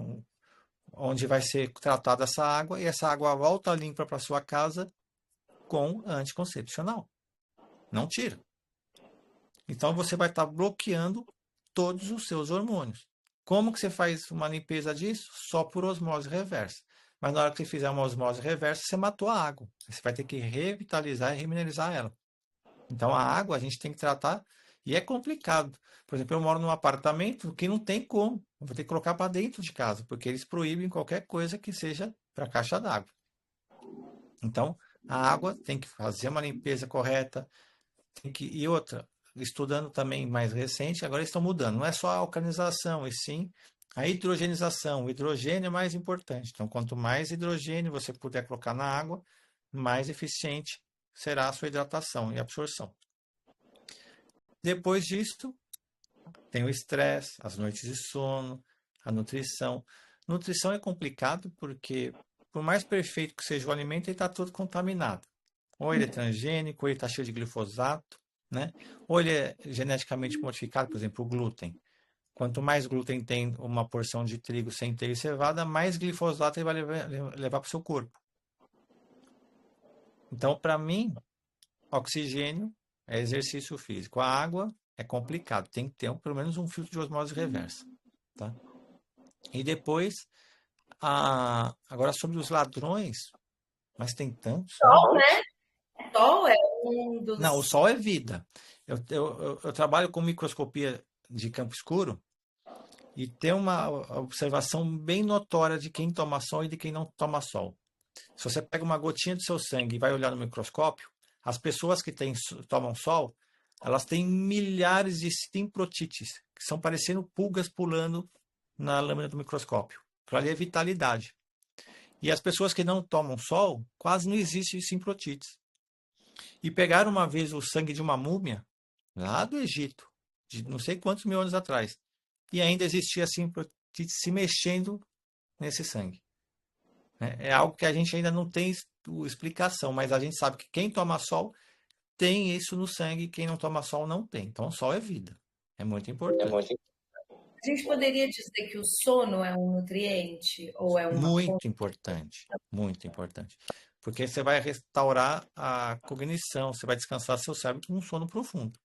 onde vai ser tratada essa água, e essa água volta limpa para sua casa com anticoncepcional. Não tira. Então você vai estar bloqueando todos os seus hormônios. Como que você faz uma limpeza disso? Só por osmose reversa. Mas na hora que você fizer uma osmose reversa, você matou a água. Você vai ter que revitalizar e remineralizar ela. Então a água a gente tem que tratar e é complicado. Por exemplo, eu moro num apartamento que não tem como. Eu vou ter que colocar para dentro de casa, porque eles proíbem qualquer coisa que seja para a caixa d'água. Então, a água tem que fazer uma limpeza correta. E outra, estudando também mais recente, agora eles estão mudando. Não é só a alcalinização, e sim a hidrogenização. O hidrogênio é mais importante. Então, quanto mais hidrogênio você puder colocar na água, mais eficiente será a sua hidratação e absorção. Depois disso, tem o estresse, as noites de sono, a nutrição. Nutrição é complicado porque, por mais perfeito que seja o alimento, ele está todo contaminado. Ou ele é transgênico, ou ele está cheio de glifosato, né? Ou ele é geneticamente modificado, por exemplo, o glúten. Quanto mais glúten tem uma porção de trigo, centeio e cevada, mais glifosato ele vai levar para o seu corpo. Então, para mim, oxigênio é exercício físico. A água é complicado, tem que ter pelo menos um filtro de osmose reversa. Tá? E depois, agora sobre os ladrões, mas tem tantos. Sol, né? Sol é um dos... Não, o sol é vida. Eu trabalho com microscopia de campo escuro e tem uma observação bem notória de quem toma sol e de quem não toma sol. Se você pega uma gotinha do seu sangue e vai olhar no microscópio, as pessoas que tomam sol, elas têm milhares de simprotites, que são parecendo pulgas pulando na lâmina do microscópio. Aquilo ali é vitalidade. E as pessoas que não tomam sol, quase não existe simprotites. E pegaram uma vez o sangue de uma múmia, lá do Egito, de não sei quantos mil anos atrás, e ainda existia simprotite se mexendo nesse sangue. É algo que a gente ainda não tem explicação, mas a gente sabe que quem toma sol tem isso no sangue, quem não toma sol não tem. Então, o sol é vida. É muito importante. A gente poderia dizer que o sono é um nutriente ou é uma Muito importante, muito importante. Porque você vai restaurar a cognição, você vai descansar seu cérebro com um sono profundo.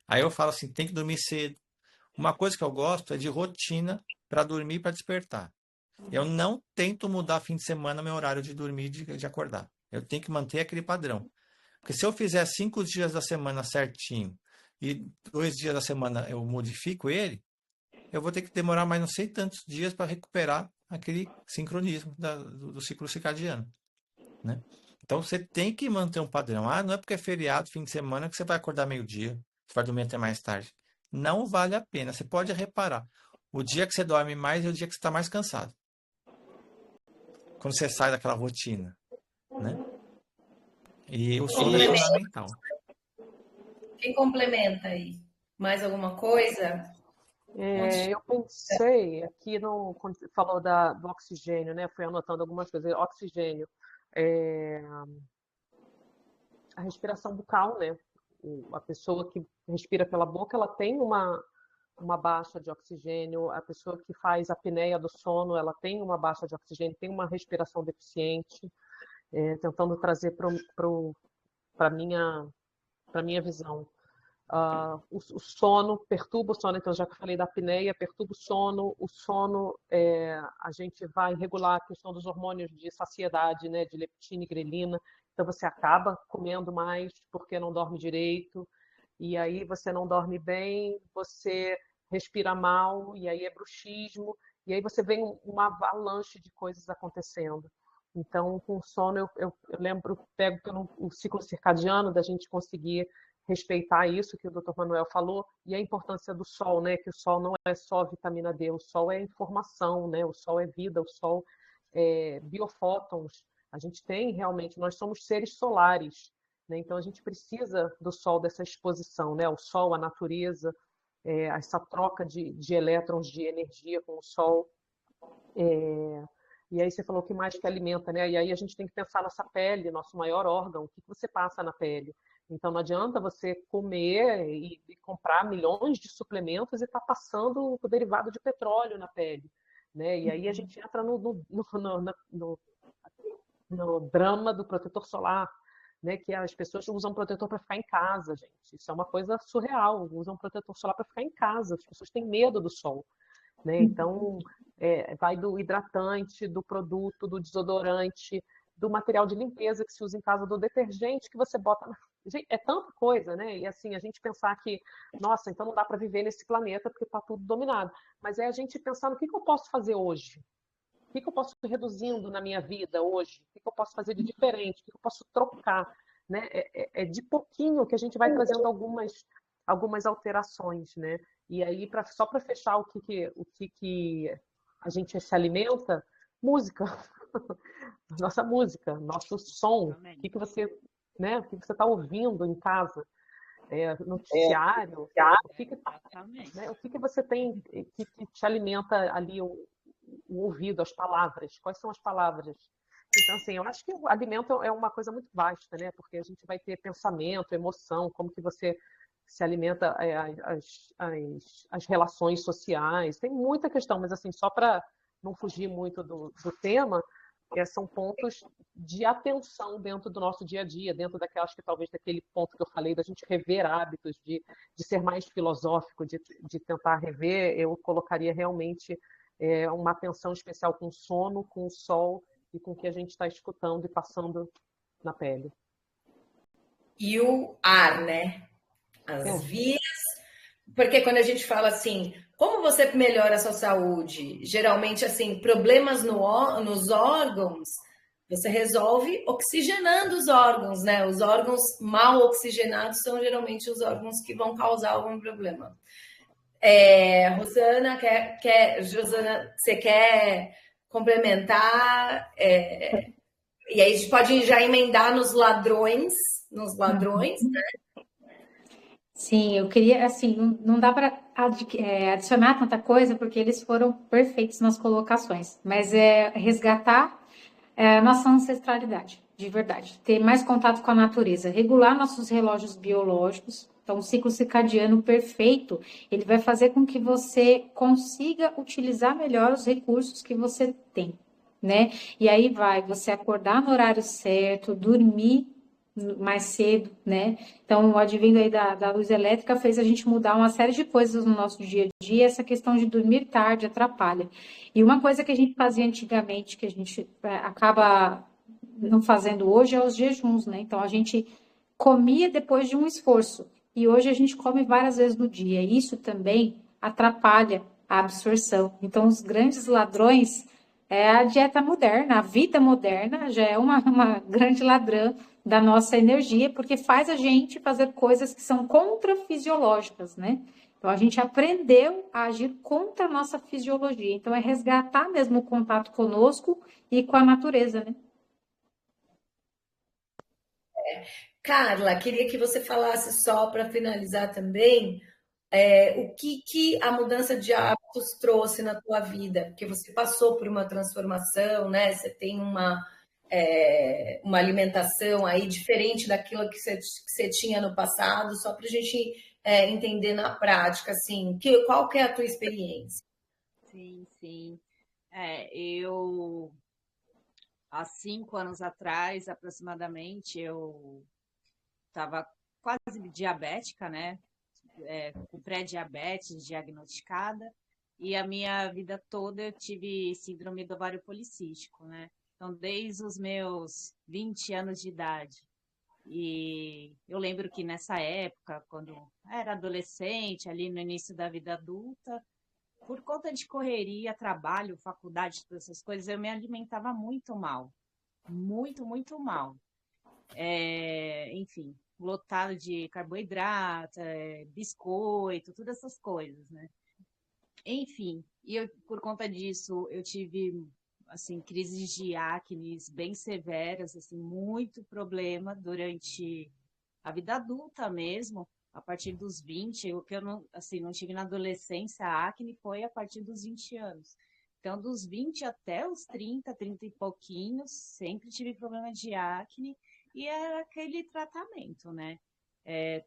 Aí eu falo assim, tem que dormir cedo. Uma coisa que eu gosto é de rotina para dormir e para despertar. Eu não tento mudar fim de semana meu horário de dormir e de acordar. Eu tenho que manter aquele padrão. Porque se eu fizer 5 dias da semana certinho e 2 dias da semana eu modifico ele, eu vou ter que demorar mais não sei tantos dias para recuperar aquele sincronismo do ciclo circadiano, né? Então você tem que manter um padrão. Ah, não é porque é feriado, fim de semana, que você vai acordar meio-dia, você vai dormir até mais tarde. Não vale a pena. Você pode reparar. O dia que você dorme mais é o dia que você está mais cansado. Quando você sai daquela rotina, né? E o sono é fundamental. Quem complementa aí? Mais alguma coisa? Eu pensei aqui quando você falou do oxigênio, né? Fui anotando algumas coisas. Oxigênio, a respiração bucal, né? A pessoa que respira pela boca, ela tem uma baixa de oxigênio. A pessoa que faz a apneia do sono, ela tem uma baixa de oxigênio, tem uma respiração deficiente. Tentando trazer para a minha visão. O sono perturba o sono, então já que eu falei da apneia, perturba o sono a gente vai regular a questão dos hormônios de saciedade, né, de leptina e grelina, então você acaba comendo mais porque não dorme direito, e aí você não dorme bem, você respira mal, e aí é bruxismo, e aí você vê uma avalanche de coisas acontecendo. Então, com o sono, eu pego pelo ciclo circadiano da gente conseguir respeitar isso que o Dr. Manuel falou, e a importância do sol, né? Que o sol não é só vitamina D, o sol é informação, né? O sol é vida, o sol é biofótons. A gente tem realmente, nós somos seres solares, né? Então a gente precisa do sol, dessa exposição, né? O sol, a natureza, essa troca de elétrons de energia com o sol. E aí você falou que mais que alimenta, né? E aí a gente tem que pensar nessa pele, nosso maior órgão, o que você passa na pele. Então não adianta você comer e comprar milhões de suplementos e estar passando o derivado de petróleo na pele, né? E aí a gente entra no drama do protetor solar, né? Que as pessoas usam protetor para ficar em casa, gente. Isso é uma coisa surreal. Usam protetor solar para ficar em casa. As pessoas têm medo do sol, né? Então vai do hidratante, do produto, do desodorante, do material de limpeza que se usa em casa, do detergente que você bota. Gente, é tanta coisa, né? E assim, a gente pensar que, nossa, então não dá para viver nesse planeta porque está tudo dominado. Mas é a gente pensar no que eu posso fazer hoje? O que eu posso ir reduzindo na minha vida hoje? O que eu posso fazer de diferente? O que eu posso trocar? Né? É de pouquinho que a gente vai trazendo algumas alterações, né? E aí, só para fechar o que a gente se alimenta, música. Nossa música, nosso som. O que você, né? O que você está ouvindo em casa? Noticiário. O que você tem que te alimenta ali o ouvido, as palavras? Quais são as palavras? Então, assim, eu acho que o alimento é uma coisa muito vasta, né? Porque a gente vai ter pensamento, emoção, como que você se alimenta, as relações sociais. Tem muita questão, mas assim, só para não fugir muito do tema, são pontos de atenção dentro do nosso dia a dia, dentro daquele ponto que eu falei, da gente rever hábitos, de ser mais filosófico, de tentar rever. Eu colocaria realmente uma atenção especial com o sono, com o sol e com o que a gente está escutando e passando na pele. E o ar, né? As vias, porque quando a gente fala assim, como você melhora a sua saúde? Geralmente, assim, problemas nos órgãos, você resolve oxigenando os órgãos, né? Os órgãos mal oxigenados são geralmente os órgãos que vão causar algum problema. Rosana, Josana, você quer complementar? E aí a gente pode já emendar nos ladrões, né? Sim, eu queria, assim, não dá para adicionar tanta coisa, porque eles foram perfeitos nas colocações, mas resgatar a nossa ancestralidade, de verdade, ter mais contato com a natureza, regular nossos relógios biológicos. Então, o ciclo circadiano perfeito, ele vai fazer com que você consiga utilizar melhor os recursos que você tem, né? E aí vai você acordar no horário certo, dormir mais cedo, né? Então, o advindo aí da luz elétrica fez a gente mudar uma série de coisas no nosso dia a dia. Essa questão de dormir tarde atrapalha. E uma coisa que a gente fazia antigamente, que a gente acaba não fazendo hoje, é os jejuns, né? Então, a gente comia depois de um esforço. E hoje a gente come várias vezes no dia. E isso também atrapalha a absorção. Então, os grandes ladrões é a dieta moderna, a vida moderna já é uma grande ladrã da nossa energia, porque faz a gente fazer coisas que são contrafisiológicas, né? Então, a gente aprendeu a agir contra a nossa fisiologia. Então, é resgatar mesmo o contato conosco e com a natureza, né? Carla, queria que você falasse só para finalizar também o que a mudança de hábitos trouxe na tua vida, porque você passou por uma transformação, né? Você tem uma alimentação aí diferente daquilo que você tinha no passado, só para a gente entender na prática, assim, qual que é a tua experiência? Sim, sim. Eu, há 5 anos atrás, aproximadamente, eu estava quase diabética, né? Com pré-diabetes diagnosticada, e a minha vida toda eu tive síndrome do ovário policístico, né? Então, desde os meus 20 anos de idade. E eu lembro que nessa época, quando era adolescente, ali no início da vida adulta, por conta de correria, trabalho, faculdade, todas essas coisas, eu me alimentava muito mal. Muito, muito mal. Enfim, lotado de carboidrato, biscoito, todas essas coisas, né? Enfim, por conta disso, eu tive, assim, crises de acne bem severas, assim, muito problema durante a vida adulta mesmo, a partir dos 20, o que eu não, assim, não tive na adolescência, a acne foi a partir dos 20 anos. Então, dos 20 até os 30, 30 e pouquinhos, sempre tive problema de acne, e era aquele tratamento, né?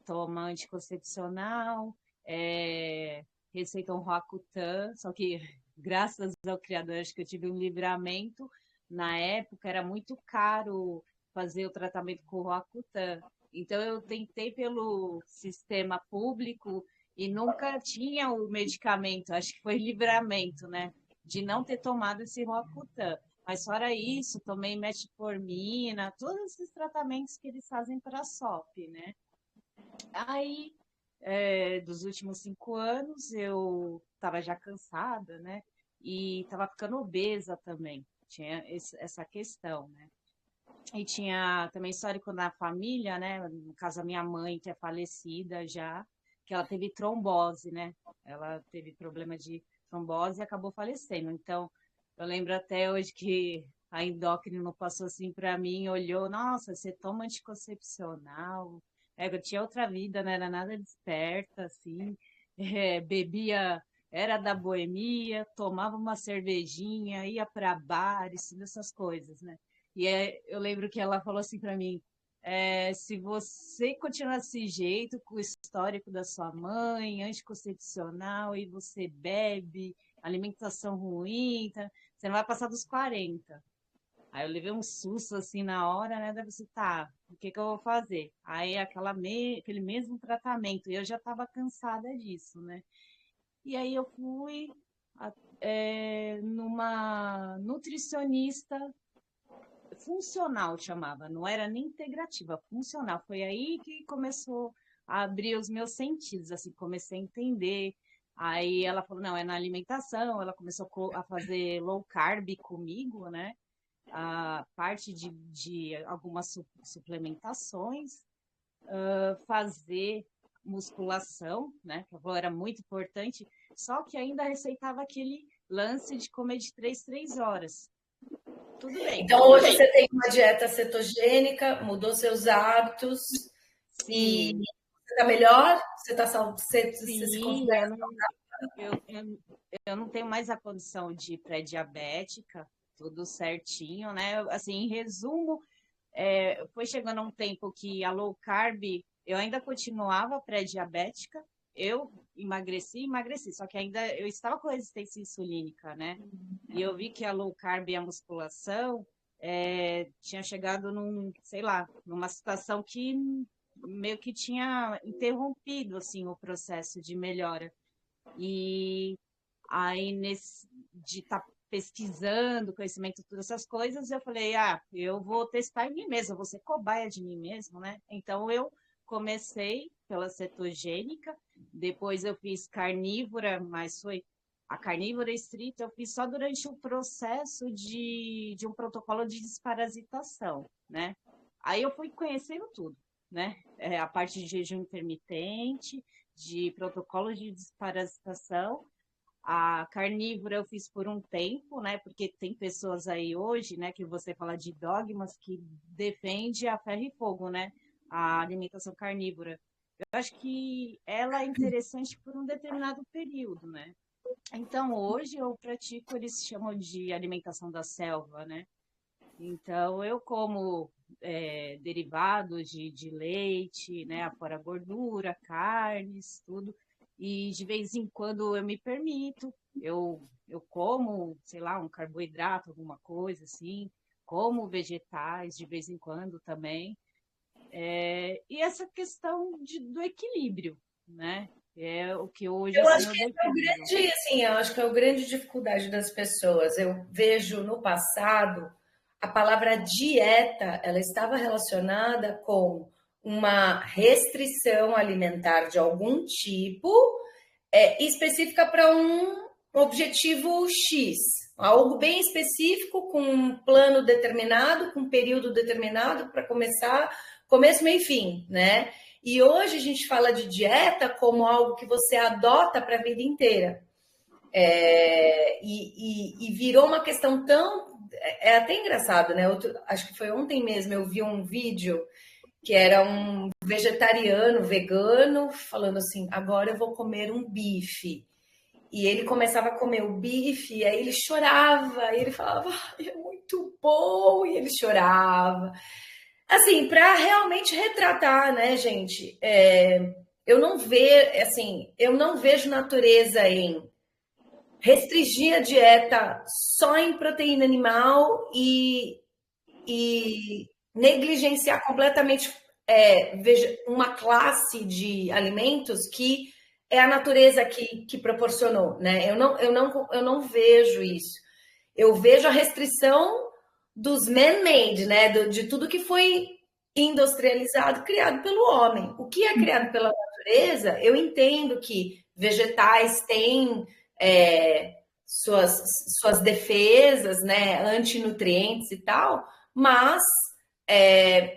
Toma anticoncepcional, receita um Roacutan, só que graças ao Criador, acho que eu tive um livramento. Na época era muito caro fazer o tratamento com o Roacutan. Então eu tentei pelo sistema público e nunca tinha o medicamento, acho que foi livramento, né? De não ter tomado esse Roacutan. Mas fora isso, tomei metformina, todos esses tratamentos que eles fazem para a SOP, né? Aí, dos últimos 5 anos, eu estava já cansada, né? E estava ficando obesa também. Tinha essa questão, né? E tinha também histórico na família, né? No caso, a minha mãe, que é falecida já, que ela teve trombose, né? Ela teve problema de trombose e acabou falecendo. Então, eu lembro até hoje que a endócrina passou assim para mim, olhou, nossa, você toma anticoncepcional? Eu tinha outra vida, não era nada desperta, assim, bebia, era da boemia, tomava uma cervejinha, ia para bares, essas coisas, né? E eu lembro que ela falou assim para mim, se você continuar desse jeito, com o histórico da sua mãe, anticoncepcional, e você bebe, alimentação ruim, tá? Você não vai passar dos 40. Aí eu levei um susto assim na hora, né? Deve ser, tá, o que que eu vou fazer? Aí aquele mesmo tratamento, e eu já estava cansada disso, né? E aí eu fui numa nutricionista funcional, chamava, não era nem integrativa, funcional. Foi aí que começou a abrir os meus sentidos, assim, comecei a entender. Aí ela falou, não, é na alimentação, ela começou a fazer low carb comigo, né? A parte de algumas suplementações, fazer musculação, né? Que era muito importante, só que ainda receitava aquele lance de comer de 3 horas. Tudo bem. Então, hoje você tem uma dieta cetogênica, mudou seus hábitos. Sim. E você está melhor? Você Sim, se considera eu não tenho mais a condição de pré-diabética, tudo certinho, né? Assim, em resumo, foi chegando um tempo que a low carb, eu ainda continuava pré-diabética, eu emagreci, só que ainda eu estava com resistência insulínica, né? E eu vi que a low carb e a musculação tinha chegado sei lá, numa situação que meio que tinha interrompido, assim, o processo de melhora. E aí, de estar pesquisando, conhecimento, todas essas coisas, eu falei, eu vou testar em mim mesma, eu vou ser cobaia de mim mesmo, né? Então, eu comecei pela cetogênica, depois eu fiz carnívora, mas foi a carnívora estrita, eu fiz só durante o processo de um protocolo de desparasitação, né? Aí eu fui conhecendo tudo, né? A parte de jejum intermitente, de protocolo de desparasitação. A carnívora eu fiz por um tempo, né? Porque tem pessoas aí hoje, né? Que você fala de dogmas que defende a ferro e fogo, né? A alimentação carnívora. Eu acho que ela é interessante por um determinado período, né? Então, hoje eu pratico, eles chamam de alimentação da selva, né? Então, eu como derivados de leite, né? Fora gordura, carnes, tudo. E de vez em quando eu me permito, eu como, sei lá, um carboidrato, alguma coisa assim, como vegetais de vez em quando também. E essa questão do equilíbrio, né? É o que hoje, Eu assim, acho eu que esse é o defendo. grande, assim, eu acho que é a grande dificuldade das pessoas. Eu vejo no passado a palavra dieta, ela estava relacionada com uma restrição alimentar de algum tipo, específica para um objetivo X, algo bem específico, com um plano determinado, com um período determinado para começar, começo, meio e fim, né? E hoje a gente fala de dieta como algo que você adota para a vida inteira. E virou uma questão tão. É até engraçado, né? Acho que foi ontem mesmo, eu vi um vídeo que era um vegetariano, vegano, falando assim: agora eu vou comer um bife. E ele começava a comer o bife, e aí ele chorava, e ele falava: é muito bom, e ele chorava. Assim, para realmente retratar, né, gente? Eu não vejo natureza em restringir a dieta só em proteína animal e negligenciar completamente uma classe de alimentos que é a natureza que proporcionou, né? Eu não vejo isso. Eu vejo a restrição dos man-made, né? De tudo que foi industrializado, criado pelo homem. O que é criado pela natureza, eu entendo que vegetais têm suas defesas, né? Antinutrientes e tal, mas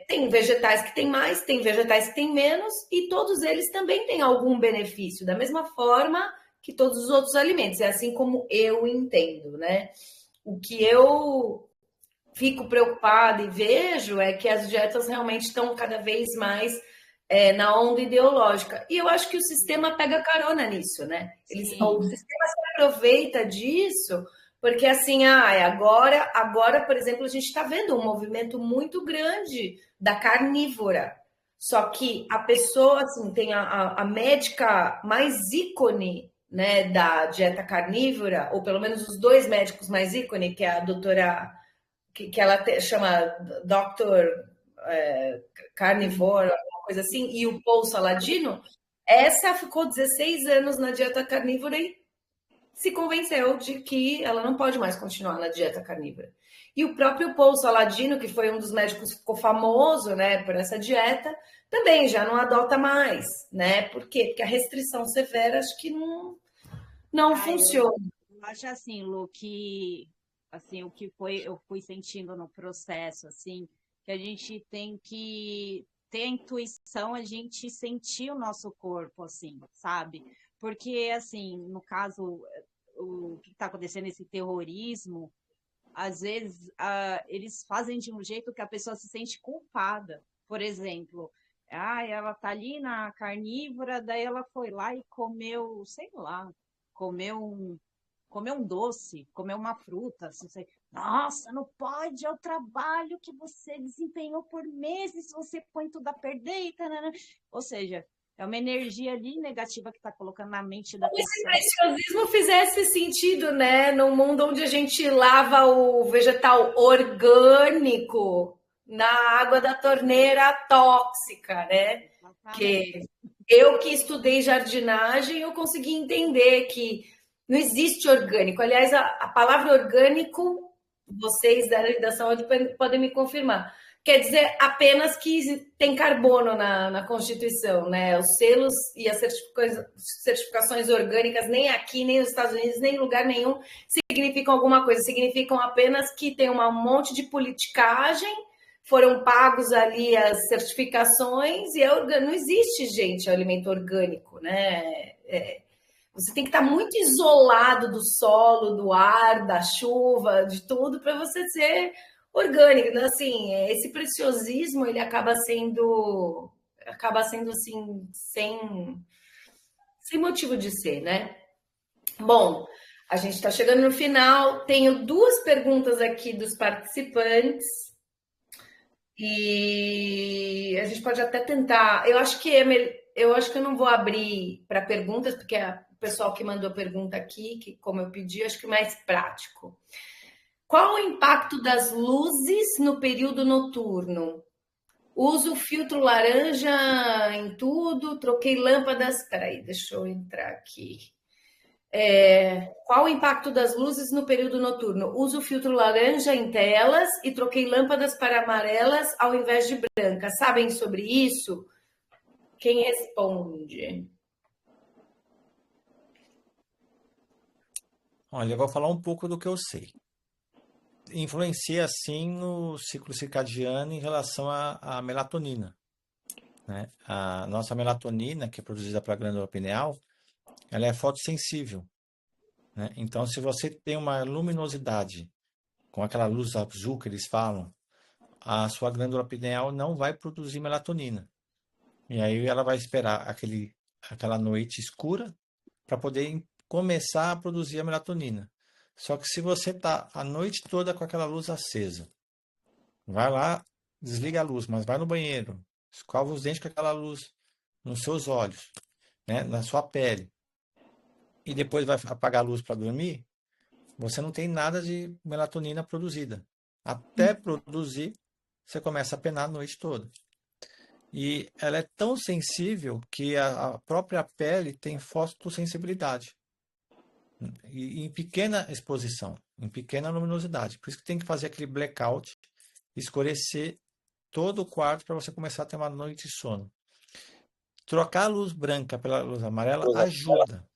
tem vegetais que têm mais, tem vegetais que têm menos, e todos eles também têm algum benefício, da mesma forma que todos os outros alimentos. É assim como eu entendo, né? O que eu fico preocupada e vejo é que as dietas realmente estão cada vez mais na onda ideológica. E eu acho que o sistema pega carona nisso, né? O sistema se aproveita disso, porque assim, agora, por exemplo, a gente está vendo um movimento muito grande da carnívora. Só que a pessoa, assim, tem a médica mais ícone, né, da dieta carnívora, ou pelo menos os dois médicos mais ícone, que é a doutora que ela chama Dr. Carnivore, alguma coisa assim, e o Paul Saladino, essa ficou 16 anos na dieta carnívora e se convenceu de que ela não pode mais continuar na dieta carnívora. E o próprio Paul Saladino, que foi um dos médicos que ficou famoso, né, por essa dieta, também já não adota mais, né? Por quê? Porque a restrição severa acho que não funciona. Eu acho assim, Lu, que assim, eu fui sentindo no processo, assim, que a gente tem que ter a intuição, a gente sentir o nosso corpo, assim, sabe? Porque, assim, no caso, o que está acontecendo, esse terrorismo, às vezes eles fazem de um jeito que a pessoa se sente culpada. Por exemplo, ela tá ali na carnívora, daí ela foi lá e comeu, sei lá, comeu um doce, comeu uma fruta, assim, sei. Nossa, não pode, é o trabalho que você desempenhou por meses, você põe tudo a perder, tarana. Ou seja, É uma energia ali negativa que está colocando na mente da Como se pessoa. o preciosismo fizesse sentido, né? Num mundo onde a gente lava o vegetal orgânico na água da torneira tóxica, né? Que Exatamente. eu que estudei jardinagem, eu consegui entender que não existe orgânico. Aliás, a palavra orgânico, vocês da área da saúde podem me confirmar. Quer dizer apenas que tem carbono na Constituição, né? Os selos e as certificações orgânicas, nem aqui, nem nos Estados Unidos, nem em lugar nenhum, significam alguma coisa. Significam apenas que tem um monte de politicagem, foram pagos ali as certificações e não existe, gente, alimento orgânico, né? Você tem que estar muito isolado do solo, do ar, da chuva, de tudo, para você ser orgânico. Então, assim, esse preciosismo, ele acaba sendo assim, sem motivo de ser, né? Bom, a gente está chegando no final. Tenho 2 perguntas aqui dos participantes. E a gente pode até tentar. Eu acho que eu não vou abrir para perguntas, porque o pessoal que mandou pergunta aqui, que como eu pedi, acho que é mais prático. Qual o impacto das luzes no período noturno? Uso filtro laranja em tudo, troquei lâmpadas. Peraí, deixa eu entrar aqui. Qual o impacto das luzes no período noturno? Uso filtro laranja em telas e troquei lâmpadas para amarelas ao invés de brancas. Sabem sobre isso? Quem responde? Olha, eu vou falar um pouco do que eu sei. Influencia, sim, no ciclo circadiano em relação à melatonina, né? A nossa melatonina, que é produzida pela glândula pineal, ela é fotossensível, né? Então, se você tem uma luminosidade com aquela luz azul que eles falam, a sua glândula pineal não vai produzir melatonina. E aí ela vai esperar aquela noite escura para poder começar a produzir a melatonina. Só que se você está a noite toda com aquela luz acesa, vai lá, desliga a luz, mas vai no banheiro, escova os dentes com aquela luz nos seus olhos, né, na sua pele, e depois vai apagar a luz para dormir, você não tem nada de melatonina produzida. Até produzir, você começa a penar a noite toda. E ela é tão sensível que a própria pele tem fotossensibilidade. E em pequena exposição, em pequena luminosidade. Por isso que tem que fazer aquele blackout, escurecer todo o quarto para você começar a ter uma noite de sono. Trocar a luz branca pela luz amarela ajuda,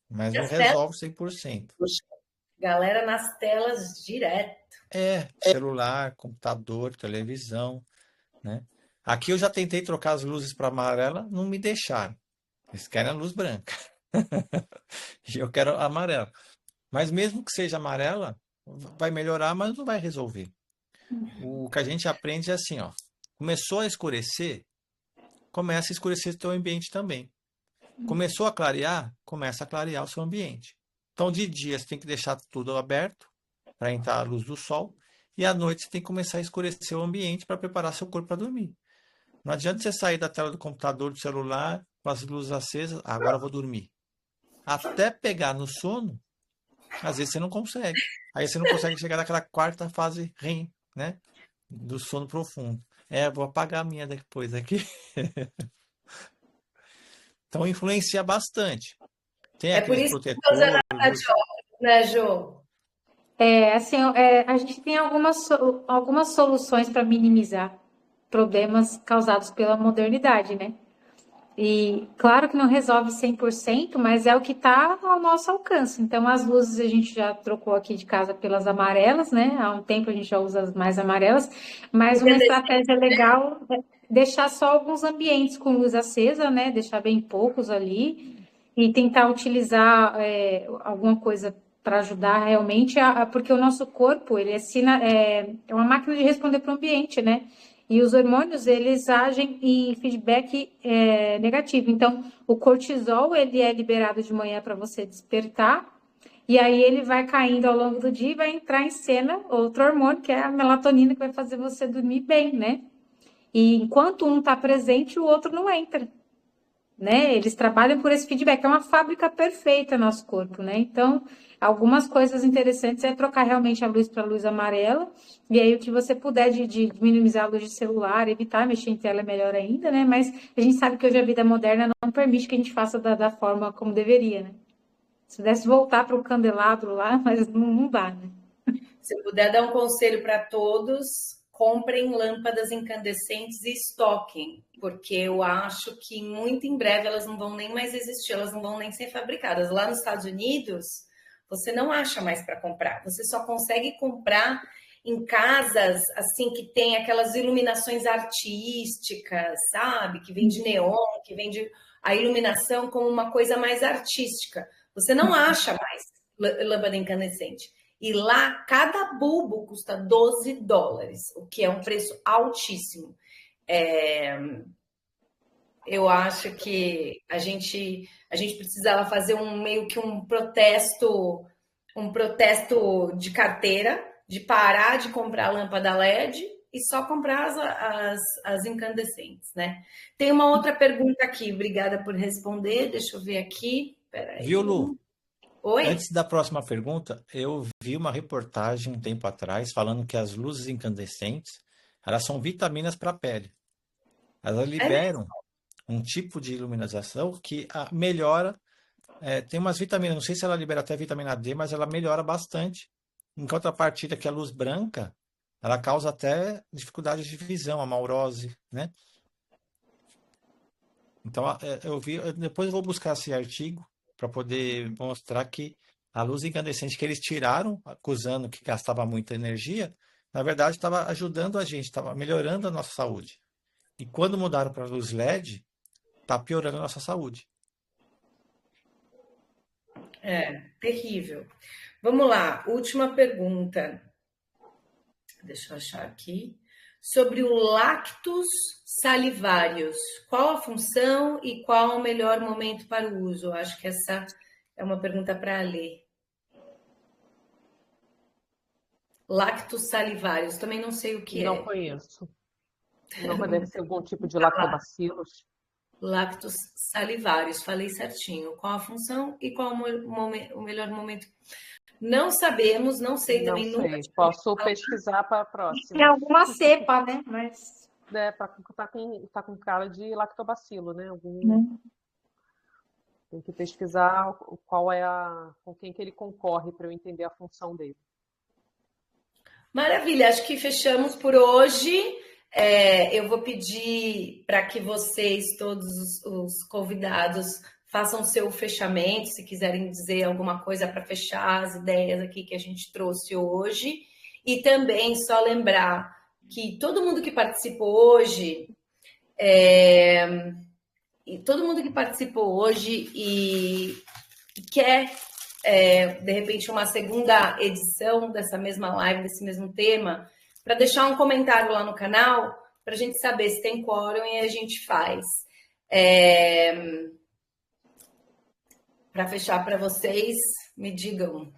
mas não As telas, resolve 100%. galera nas telas direto. Celular, computador, televisão, né? Aqui eu já tentei trocar as luzes para amarela, não me deixaram. Eles querem a luz branca. E eu quero a amarela. Mas mesmo que seja amarela, vai melhorar, mas não vai resolver. O que a gente aprende é assim, ó. Começou a escurecer, começa a escurecer o teu ambiente também. Começou a clarear, começa a clarear o seu ambiente. Então, de dia você tem que deixar tudo aberto para entrar a luz do sol, e à noite você tem que começar a escurecer o ambiente para preparar seu corpo para dormir. Não adianta você sair da tela do computador, do celular, com as luzes acesas, agora eu vou dormir. Até pegar no sono, às vezes você não consegue. Aí você não consegue chegar naquela quarta fase REM, né? Do sono profundo. Vou apagar a minha depois aqui. Então influencia bastante. Tem Por aqueles isso que eu tô usando protetores. a Patioca, né, Jô? A gente tem algumas soluções para minimizar problemas causados pela modernidade, né? E claro que não resolve 100%, mas é o que está ao nosso alcance. Então, as luzes a gente já trocou aqui de casa pelas amarelas, né? Há um tempo a gente já usa as mais amarelas, mas uma estratégia legal é deixar só alguns ambientes com luz acesa, né? Deixar bem poucos ali e tentar utilizar alguma coisa para ajudar realmente, porque o nosso corpo, ele é uma máquina de responder para o ambiente, né? E os hormônios, eles agem em feedback negativo. Então, o cortisol, ele é liberado de manhã para você despertar, e aí ele vai caindo ao longo do dia e vai entrar em cena outro hormônio, que é a melatonina, que vai fazer você dormir bem, né? E enquanto um está presente, o outro não entra. né? Eles trabalham por esse feedback. É uma fábrica perfeita nosso corpo, né? Então, algumas coisas interessantes é trocar realmente a luz para a luz amarela. E aí, o que você puder de minimizar a luz de celular, evitar mexer em tela é melhor ainda, né? Mas a gente sabe que hoje a vida moderna não permite que a gente faça da forma como deveria, né? Se pudesse voltar para o candelabro lá, mas não dá, né? Se eu puder dar um conselho para todos, comprem lâmpadas incandescentes e estoquem, porque eu acho que muito em breve elas não vão nem mais existir, elas não vão nem ser fabricadas. Lá nos Estados Unidos, você não acha mais para comprar, você só consegue comprar em casas assim que tem aquelas iluminações artísticas, sabe? Que vem de neon, que vem de a iluminação como uma coisa mais artística. Você não acha mais lâmpada incandescente. E lá, cada bulbo custa $12, o que é um preço altíssimo. Eu acho que a gente precisava fazer meio que um protesto de carteira, de parar de comprar lâmpada LED e só comprar as incandescentes, né? Tem uma outra pergunta aqui, obrigada por responder. Deixa eu ver aqui. Viu, Peraí. Lu? Oi? Antes da próxima pergunta, eu vi uma reportagem um tempo atrás falando que as luzes incandescentes, elas são vitaminas para a pele. Elas É mesmo? liberam um tipo de iluminação que melhora, tem umas vitaminas, não sei se ela libera até vitamina D, mas ela melhora bastante. Em contrapartida que a luz branca, ela causa até dificuldade de visão, a maurose, né? Então, eu vi, depois eu vou buscar esse artigo para poder mostrar que a luz incandescente que eles tiraram, acusando que gastava muita energia, na verdade estava ajudando a gente, estava melhorando a nossa saúde. E quando mudaram para a luz LED, está piorando a nossa saúde. Terrível. Vamos lá, última pergunta. Deixa eu achar aqui. Sobre o lactos salivários. Qual a função e qual o melhor momento para o uso? Eu acho que essa é uma pergunta para a Lê. Lactos salivários, também não sei o que Não é. conheço. Não deve ser algum tipo de lactobacilos. Lactos salivários, falei certinho. Qual a função e qual o melhor momento? Não sabemos, não sei Não também, nunca sei. tive. Posso pesquisar para a É próxima. alguma cepa, né? Mas Tá com cara de lactobacilo, né? né? Tem que pesquisar com quem que ele concorre para eu entender a função dele. Maravilha, acho que fechamos por hoje. Eu vou pedir para que vocês, todos os convidados, façam seu fechamento, se quiserem dizer alguma coisa para fechar as ideias aqui que a gente trouxe hoje. E também só lembrar que todo mundo que participou hoje, e quer de repente, uma segunda edição dessa mesma live, desse mesmo tema, para deixar um comentário lá no canal, para a gente saber se tem quórum e a gente faz. Para fechar para vocês, me digam.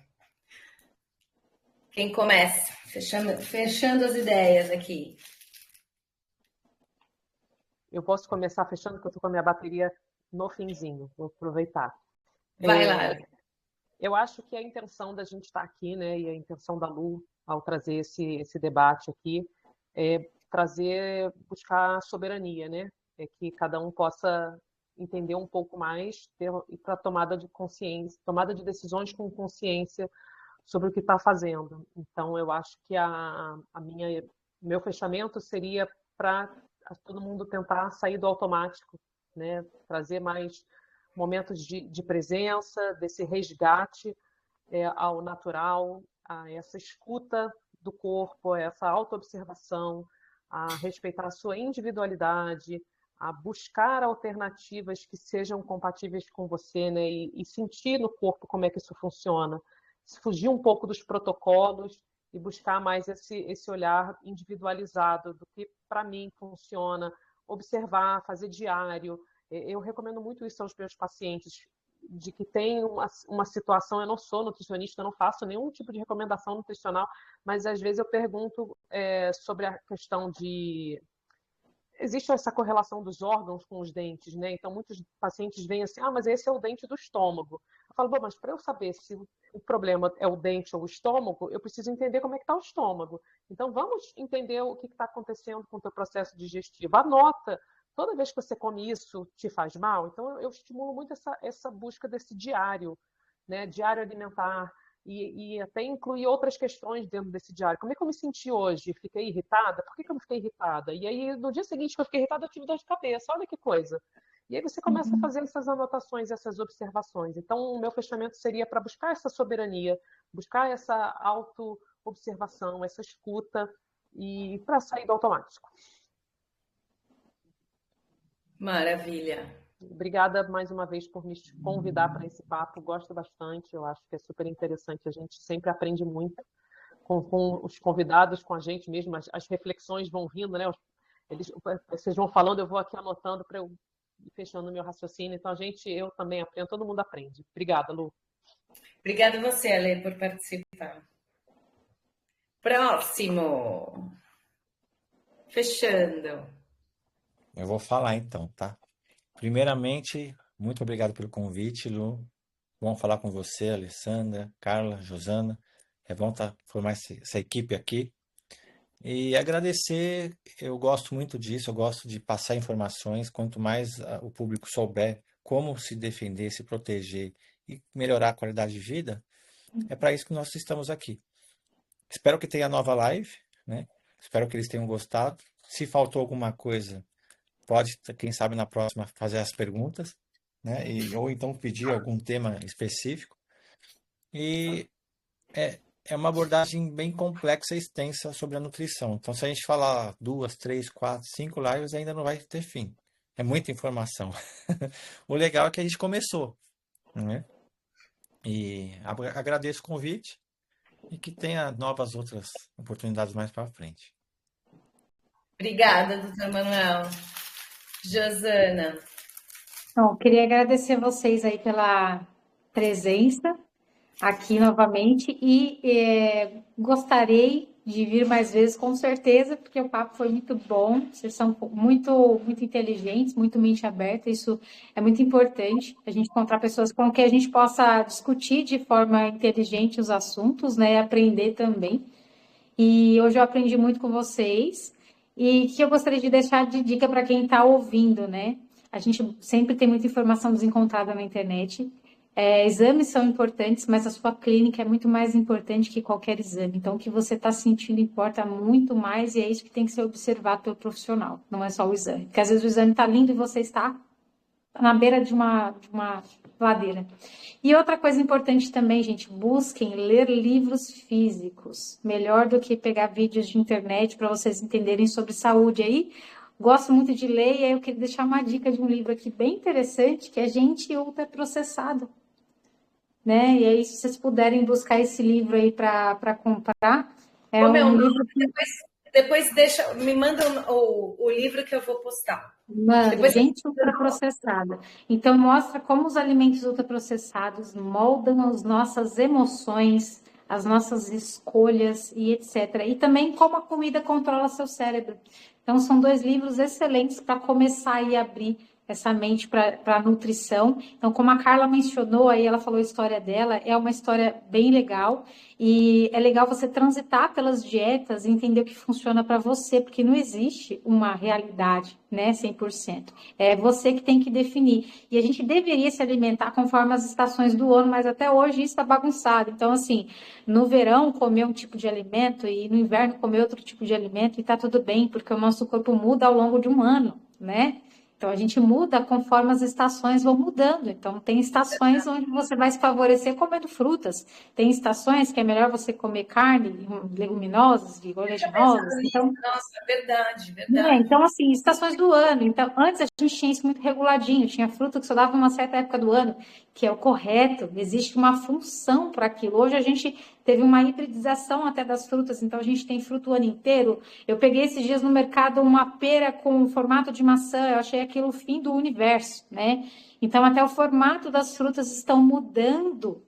Quem começa? Fechando as ideias aqui. Eu posso começar fechando, porque eu estou com a minha bateria no finzinho. Vou aproveitar. Vai lá. Eu acho que a intenção da gente estar aqui, né, e a intenção da Lu, ao trazer esse debate aqui, é buscar soberania, né? É que cada um possa entender um pouco mais e para tomada de consciência, tomada de decisões com consciência sobre o que está fazendo. Então, eu acho que meu fechamento seria para todo mundo tentar sair do automático, né? Trazer mais momentos de presença, desse resgate ao natural, a essa escuta do corpo, a essa autoobservação, a respeitar a sua individualidade, a buscar alternativas que sejam compatíveis com você, né? E sentir no corpo como é que isso funciona. Fugir um pouco dos protocolos e buscar mais esse olhar individualizado do que para mim funciona, observar, fazer diário. Eu recomendo muito isso aos meus pacientes, de que tem uma situação, eu não sou nutricionista, eu não faço nenhum tipo de recomendação nutricional, mas às vezes eu pergunto sobre a questão de existe essa correlação dos órgãos com os dentes, né? Então, muitos pacientes vêm assim, mas esse é o dente do estômago. Eu falo, bom, mas para eu saber se o problema é o dente ou o estômago, eu preciso entender como é que está o estômago. Então, vamos entender o que está acontecendo com o teu processo digestivo. Anota, toda vez que você come isso, te faz mal? Então, eu estimulo muito essa busca desse diário, né? Diário alimentar, e até incluir outras questões dentro desse diário. Como é que eu me senti hoje? Fiquei irritada? Por que eu não fiquei irritada? E aí, no dia seguinte que eu fiquei irritada, eu tive dor de cabeça. Olha que coisa. E aí você começa a fazer essas anotações, essas observações. Então, o meu fechamento seria para buscar essa soberania, buscar essa auto-observação, essa escuta, e para sair do automático. Maravilha. Obrigada mais uma vez por me convidar para esse papo. Gosto bastante, eu acho que é super interessante. A gente sempre aprende muito com os convidados, com a gente mesmo. As reflexões vão vindo, né? Vocês vão falando, eu vou aqui anotando para eu ir fechando o meu raciocínio. Então, eu também aprendo, todo mundo aprende. Obrigada, Lu. Obrigada a você, Ale, por participar. Próximo. Fechando. Eu vou falar então, tá? Primeiramente, muito obrigado pelo convite, Lu. Bom falar com você, Alessandra, Carla, Josana. É bom formar essa equipe aqui. E agradecer, eu gosto muito disso, eu gosto de passar informações. Quanto mais o público souber como se defender, se proteger e melhorar a qualidade de vida, é para isso que nós estamos aqui. Espero que tenha nova live, né? Espero que eles tenham gostado. Se faltou alguma coisa, pode, quem sabe, na próxima fazer as perguntas, né? Ou então pedir algum tema específico. E é uma abordagem bem complexa e extensa sobre a nutrição. Então, se a gente falar 2, 3, 4, 5 lives, ainda não vai ter fim. É muita informação. O legal é que a gente começou, né? E agradeço o convite e que tenha novas outras oportunidades mais para frente. Obrigada, doutor Manuel. Josana. Bom, queria agradecer vocês aí pela presença aqui novamente e gostaria de vir mais vezes, com certeza, porque o papo foi muito bom, vocês são muito inteligentes, muito mente aberta, isso é muito importante, a gente encontrar pessoas com que a gente possa discutir de forma inteligente os assuntos, né, e aprender também. E hoje eu aprendi muito com vocês e que eu gostaria de deixar de dica para quem está ouvindo, né? A gente sempre tem muita informação desencontrada na internet. Exames são importantes, mas a sua clínica é muito mais importante que qualquer exame. Então, o que você está sentindo importa muito mais e é isso que tem que ser observado pelo profissional, não é só o exame. Porque às vezes o exame está lindo e você está na beira de uma ladeira. E outra coisa importante também, gente, busquem ler livros físicos. Melhor do que pegar vídeos de internet para vocês entenderem sobre saúde aí. Gosto muito de ler e aí eu queria deixar uma dica de um livro aqui bem interessante, que é Gente Ultraprocessada. Né? E aí, se vocês puderem buscar esse livro aí para comprar, livro que... Depois me manda o livro que eu vou postar. Manda, Gente Ultraprocessada. Então, mostra como os alimentos ultraprocessados moldam as nossas emoções, as nossas escolhas e etc. E também como a comida controla seu cérebro. Então, são 2 livros excelentes para começar a abrir essa mente para a nutrição. Então, como a Carla mencionou, aí ela falou a história dela, é uma história bem legal e é legal você transitar pelas dietas e entender o que funciona para você, porque não existe uma realidade, né, 100%. É você que tem que definir. E a gente deveria se alimentar conforme as estações do ano, mas até hoje isso está bagunçado. Então, assim, no verão comer um tipo de alimento e no inverno comer outro tipo de alimento e está tudo bem, porque o nosso corpo muda ao longo de um ano, né? Então, a gente muda conforme as estações vão mudando. Então, tem estações onde você vai se favorecer comendo frutas. Tem estações que é melhor você comer carne, leguminosas, oleaginosas. Então, nossa, verdade. Então, assim, estações do ano. Então, antes a gente tinha isso muito reguladinho. Tinha fruta que só dava uma certa época do ano, que é o correto. Existe uma função para aquilo. Hoje a gente teve uma hibridização até das frutas. Então, a gente tem fruta o ano inteiro. Eu peguei esses dias no mercado uma pera com formato de maçã. Eu achei aquilo o fim do universo, né? Então, até o formato das frutas estão mudando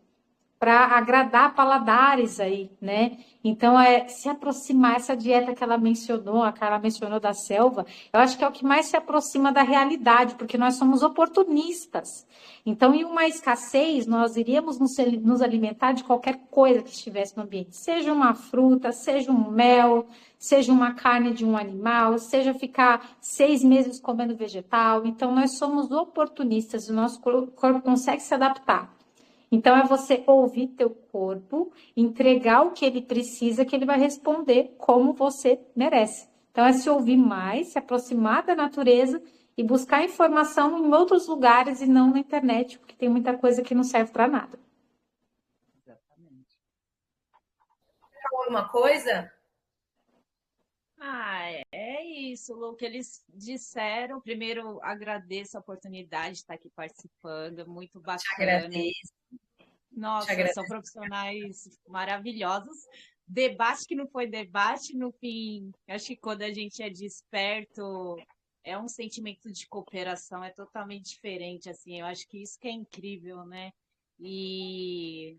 para agradar paladares aí, né? Então, se aproximar, essa dieta que ela mencionou, a Carla mencionou da selva, eu acho que é o que mais se aproxima da realidade, porque nós somos oportunistas. Então, em uma escassez, nós iríamos nos alimentar de qualquer coisa que estivesse no ambiente, seja uma fruta, seja um mel, seja uma carne de um animal, seja ficar 6 meses comendo vegetal. Então, nós somos oportunistas, o nosso corpo consegue se adaptar. Então, é você ouvir teu corpo, entregar o que ele precisa, que ele vai responder como você merece. Então, é se ouvir mais, se aproximar da natureza e buscar informação em outros lugares e não na internet, porque tem muita coisa que não serve para nada. Exatamente. Alguma coisa? É isso, Lu, que eles disseram. Primeiro, agradeço a oportunidade de estar aqui participando, é muito Te bacana. agradeço. Nossa, são profissionais maravilhosos. Debate que não foi debate, no fim, acho que quando a gente é desperto, é um sentimento de cooperação, é totalmente diferente, assim, eu acho que isso que é incrível, né? E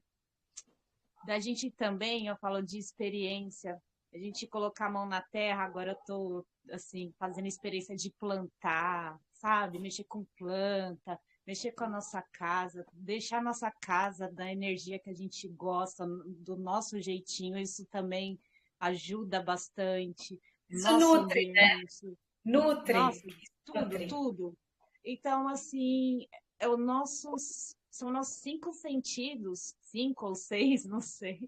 da gente também, eu falo de experiência, a gente colocar a mão na terra, agora eu tô, assim, fazendo experiência de plantar, sabe? Mexer com planta, mexer com a nossa casa, deixar a nossa casa da energia que a gente gosta, do nosso jeitinho, isso também ajuda bastante. Isso Nosso nutre, né? ambiente, Nutre. nossa, tudo, Nutre. tudo. Então, assim, são nossos 5 sentidos, 5 ou 6, não sei,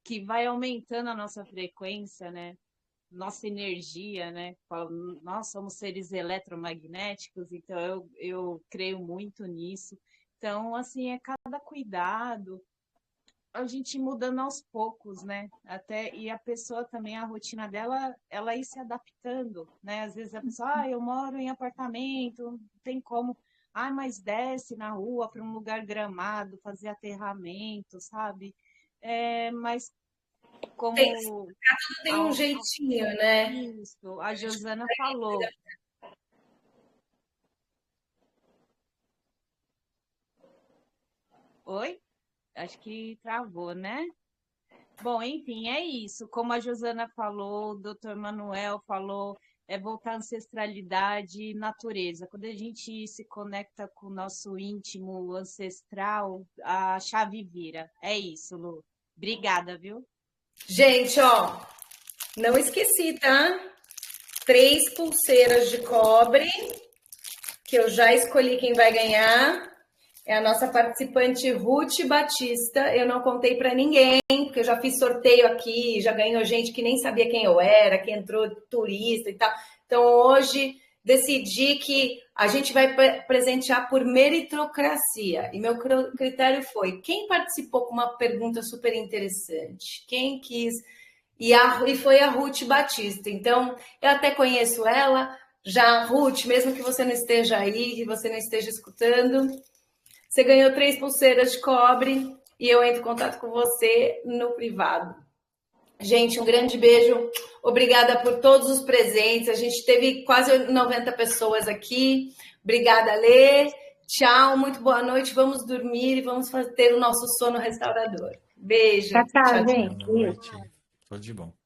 que vai aumentando a nossa frequência, né? Nossa energia, né? Nós somos seres eletromagnéticos, então eu creio muito nisso. Então, assim, é cada cuidado, a gente mudando aos poucos, né? Até, e a pessoa também, a rotina dela, ela ir se adaptando, né? Às vezes a pessoa, eu moro em apartamento, não tem como. Mas desce na rua para um lugar gramado, fazer aterramento, sabe? Mas como Tudo tem um jeitinho, né? isso, a Josana falou. Oi? Acho que travou, né? Bom, enfim, é isso. Como a Josana falou, o Dr. Manuel falou, é voltar à ancestralidade e natureza. Quando a gente se conecta com o nosso íntimo ancestral, a chave vira. É isso, Lu. Obrigada, viu? Gente, ó, não esqueci, tá? 3 pulseiras de cobre, que eu já escolhi quem vai ganhar. É a nossa participante Ruth Batista. Eu não contei para ninguém, porque eu já fiz sorteio aqui, já ganhou gente que nem sabia quem eu era, que entrou turista e tal. Então, hoje, decidi que a gente vai presentear por meritocracia. E meu critério foi quem participou com uma pergunta super interessante, quem quis. E foi a Ruth Batista. Então, eu até conheço ela. Já, Ruth, mesmo que você não esteja aí, que você não esteja escutando, você ganhou 3 pulseiras de cobre e eu entro em contato com você no privado. Gente, um grande beijo. Obrigada por todos os presentes. A gente teve quase 90 pessoas aqui. Obrigada, Lê. Tchau, muito boa noite. Vamos dormir e vamos ter o nosso sono restaurador. Beijo. Tchau, Tchau, tchau. gente. Boa noite. Tudo de bom.